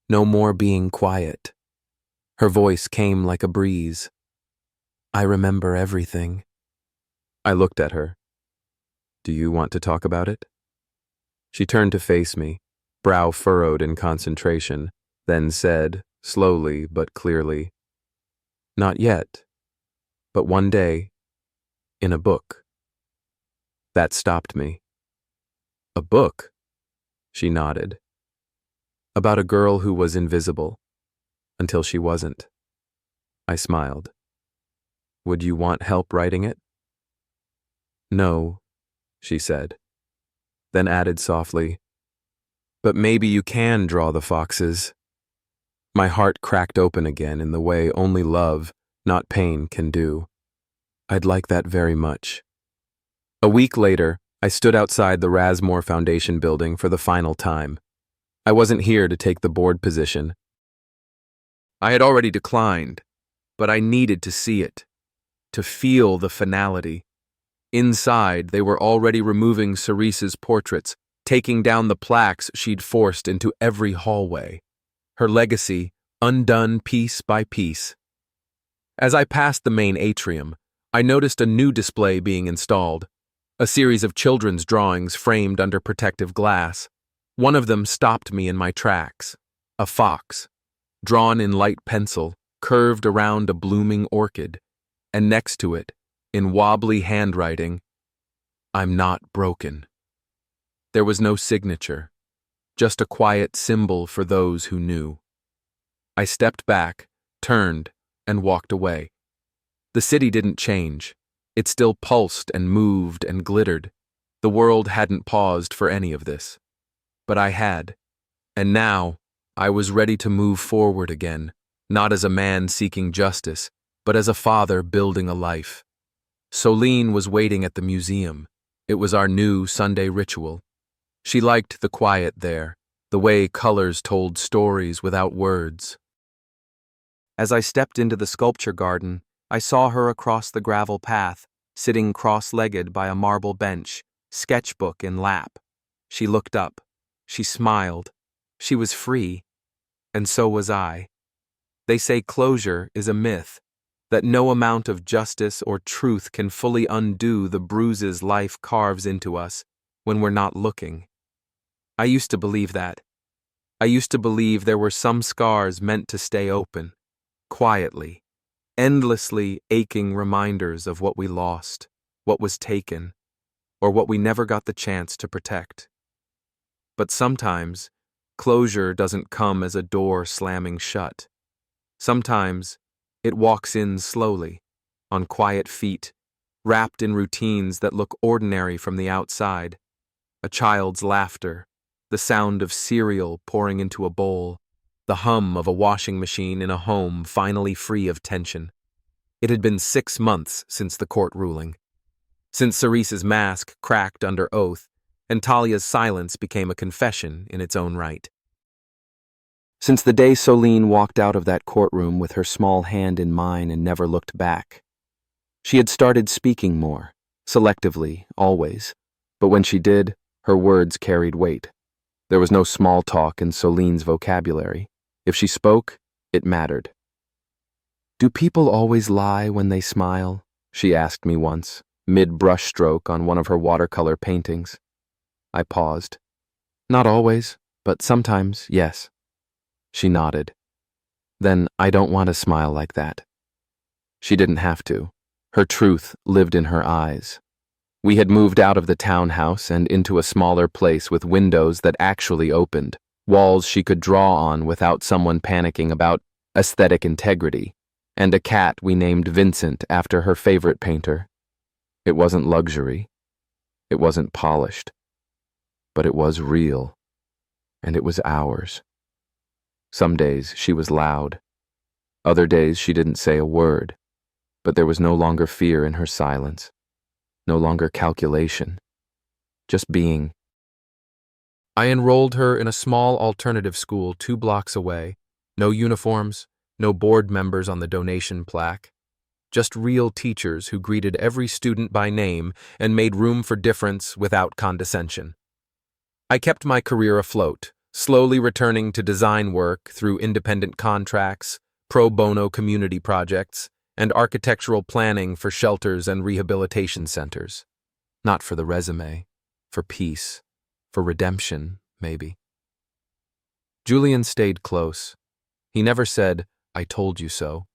no more being quiet." Her voice came like a breeze. "I remember everything." I looked at her. "Do you want to talk about it?" She turned to face me, brow furrowed in concentration, then said, slowly but clearly, "Not yet, but one day, in a book." That stopped me. "A book?" She nodded. "About a girl who was invisible, until she wasn't." I smiled. "Would you want help writing it?" "No," she said, then added softly, "But maybe you can draw the foxes." My heart cracked open again in the way only love, not pain, can do. I'd like that very much. A week later, I stood outside the Rasmour Foundation building for the final time. I wasn't here to take the board position. I had already declined, but I needed to see it, to feel the finality. Inside, they were already removing Cerise's portraits, taking down the plaques she'd forced into every hallway. Her legacy, undone piece by piece. As I passed the main atrium, I noticed a new display being installed, a series of children's drawings framed under protective glass. One of them stopped me in my tracks, a fox, drawn in light pencil, curved around a blooming orchid, and next to it, in wobbly handwriting, "I'm not broken." There was no signature, just a quiet symbol for those who knew. I stepped back, turned, and walked away. The city didn't change. It still pulsed and moved and glittered. The world hadn't paused for any of this. But I had. And now, I was ready to move forward again, not as a man seeking justice, but as a father building a life. Soline was waiting at the museum. It was our new Sunday ritual. She liked the quiet there, the way colors told stories without words. As I stepped into the sculpture garden, I saw her across the gravel path, sitting cross-legged by a marble bench, sketchbook in lap. She looked up. She smiled. She was free. And so was I. They say closure is a myth, that no amount of justice or truth can fully undo the bruises life carves into us when we're not looking. I used to believe that. I used to believe there were some scars meant to stay open, quietly, endlessly aching reminders of what we lost, what was taken, or what we never got the chance to protect. But sometimes, closure doesn't come as a door slamming shut. Sometimes, it walks in slowly, on quiet feet, wrapped in routines that look ordinary from the outside. A child's laughter, the sound of cereal pouring into a bowl, the hum of a washing machine in a home finally free of tension. It had been 6 months since the court ruling, since Cerise's mask cracked under oath, and Talia's silence became a confession in its own right. Since the day Soline walked out of that courtroom with her small hand in mine and never looked back. She had started speaking more, selectively, always, but when she did, her words carried weight. There was no small talk in Soline's vocabulary. If she spoke, it mattered. "Do people always lie when they smile?" she asked me once, mid-brushstroke on one of her watercolor paintings. I paused. "Not always, but sometimes, yes." She nodded. "Then I don't want to smile like that." She didn't have to. Her truth lived in her eyes. We had moved out of the townhouse and into a smaller place with windows that actually opened, walls she could draw on without someone panicking about aesthetic integrity, and a cat we named Vincent after her favorite painter. It wasn't luxury. It wasn't polished. But it was real. And it was ours. Some days she was loud. Other days she didn't say a word. But there was no longer fear in her silence. No longer calculation. Just being. I enrolled her in a small alternative school 2 blocks away. No uniforms, no board members on the donation plaque. Just real teachers who greeted every student by name and made room for difference without condescension. I kept my career afloat, slowly returning to design work through independent contracts, pro bono community projects, and architectural planning for shelters and rehabilitation centers. Not for the resume, for peace, for redemption, maybe. Julian stayed close. He never said, "I told you so,"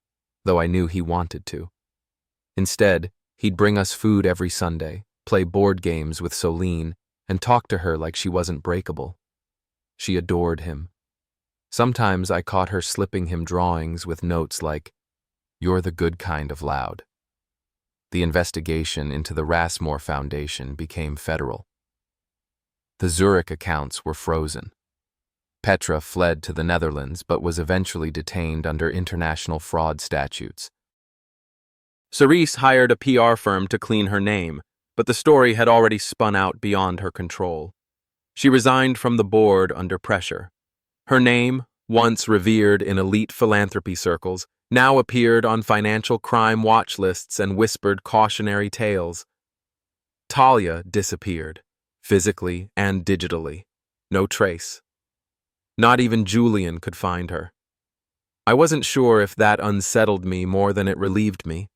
though I knew he wanted to. Instead, he'd bring us food every Sunday, play board games with Soline, and talk to her like she wasn't breakable. She adored him. Sometimes I caught her slipping him drawings with notes like, "You're the good kind of loud." The investigation into the Rasmore Foundation became federal. The Zurich accounts were frozen. Petra fled to the Netherlands but was eventually detained under international fraud statutes. Cerise hired a PR firm to clean her name, but the story had already spun out beyond her control. She resigned from the board under pressure. Her name, once revered in elite philanthropy circles, now appeared on financial crime watch lists and whispered cautionary tales. Talia disappeared, physically and digitally. No trace. Not even Julian could find her. I wasn't sure if that unsettled me more than it relieved me.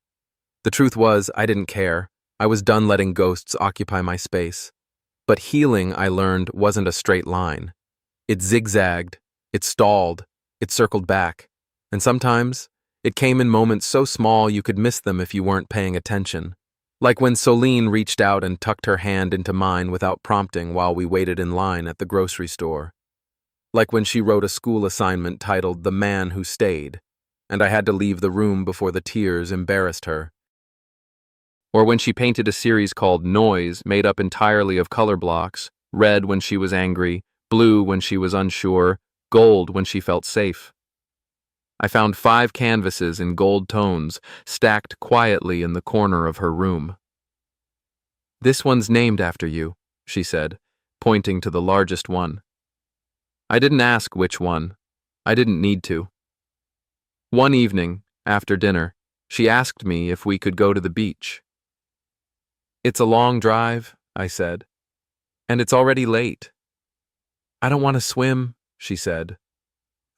The truth was, I didn't care. I was done letting ghosts occupy my space. But healing, I learned, wasn't a straight line. It zigzagged, it stalled, it circled back. And sometimes, it came in moments so small you could miss them if you weren't paying attention. Like when Soline reached out and tucked her hand into mine without prompting while we waited in line at the grocery store. Like when she wrote a school assignment titled The Man Who Stayed, and I had to leave the room before the tears embarrassed her. Or when she painted a series called Noise, made up entirely of color blocks, red when she was angry, blue when she was unsure, gold when she felt safe. I found 5 canvases in gold tones stacked quietly in the corner of her room. "This one's named after you," she said, pointing to the largest one. I didn't ask which one. I didn't need to. One evening, after dinner, she asked me if we could go to the beach. "It's a long drive," I said, "and it's already late." "I don't want to swim," she said.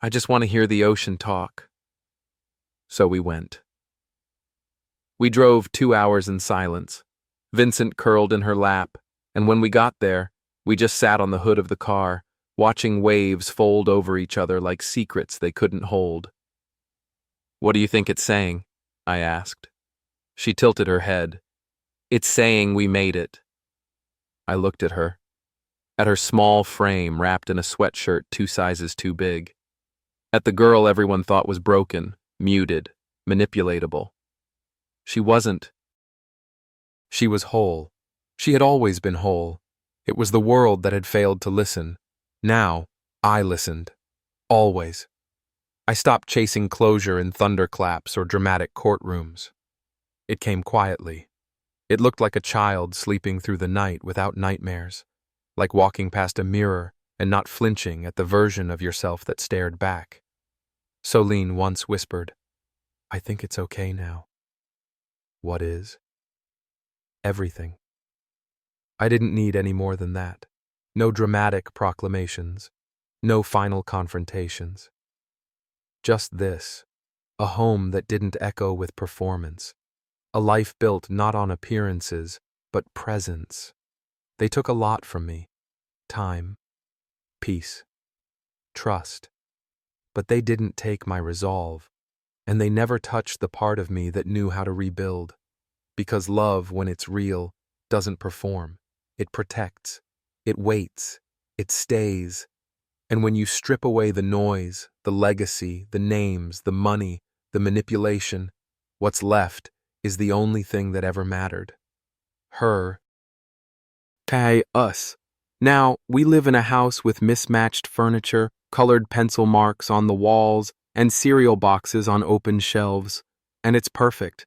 "I just want to hear the ocean talk." So we went. We drove 2 hours in silence. Vincent curled in her lap, and when we got there, we just sat on the hood of the car, watching waves fold over each other like secrets they couldn't hold. "What do you think it's saying?" I asked. She tilted her head. "It's saying we made it." I looked at her small frame wrapped in a sweatshirt 2 sizes too big. At the girl everyone thought was broken, muted, manipulatable. She wasn't. She was whole. She had always been whole. It was the world that had failed to listen. Now, I listened. Always. I stopped chasing closure in thunderclaps or dramatic courtrooms. It came quietly. It looked like a child sleeping through the night without nightmares, like walking past a mirror and not flinching at the version of yourself that stared back. Soline once whispered, "I think it's okay now." What is? Everything. I didn't need any more than that. No dramatic proclamations. No final confrontations. Just this. A home that didn't echo with performance. A life built not on appearances, but presence. They took a lot from me. Time. Peace. Trust. But they didn't take my resolve. And they never touched the part of me that knew how to rebuild. Because love, when it's real, doesn't perform. It protects. It waits. It stays. And when you strip away the noise, the legacy, the names, the money, the manipulation, what's left is the only thing that ever mattered. Her. Us. Now, we live in a house with mismatched furniture, colored pencil marks on the walls, and cereal boxes on open shelves. And it's perfect.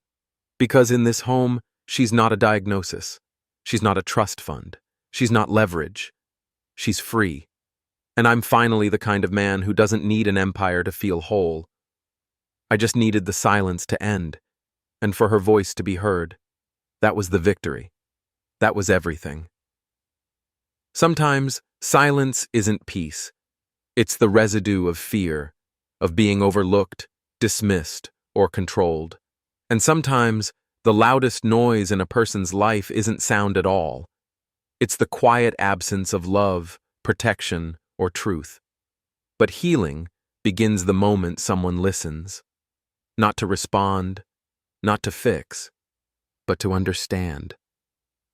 Because in this home, she's not a diagnosis. She's not a trust fund. She's not leverage. She's free. And I'm finally the kind of man who doesn't need an empire to feel whole. I just needed the silence to end, and for her voice to be heard. That was the victory. That was everything. Sometimes, silence isn't peace. It's the residue of fear, of being overlooked, dismissed, or controlled. And sometimes, the loudest noise in a person's life isn't sound at all. It's the quiet absence of love, protection, or truth. But healing begins the moment someone listens. Not to respond, not to fix, but to understand.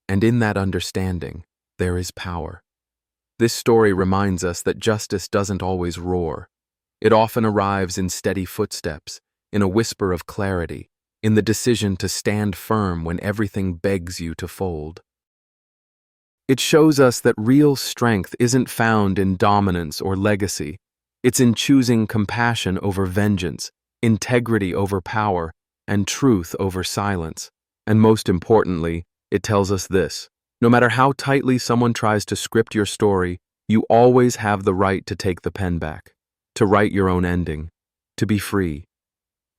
And in that understanding, there is power. This story reminds us that justice doesn't always roar. It often arrives in steady footsteps, in a whisper of clarity, in the decision to stand firm when everything begs you to fold. It shows us that real strength isn't found in dominance or legacy. It's in choosing compassion over vengeance, integrity over power, and truth over silence. And most importantly, it tells us this: no matter how tightly someone tries to script your story, you always have the right to take the pen back, to write your own ending, to be free.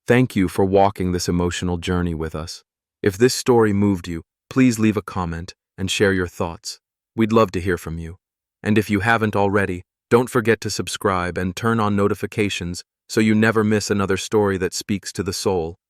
Thank you for walking this emotional journey with us. If this story moved you, please leave a comment and share your thoughts. We'd love to hear from you. And if you haven't already, don't forget to subscribe and turn on notifications so you never miss another story that speaks to the soul.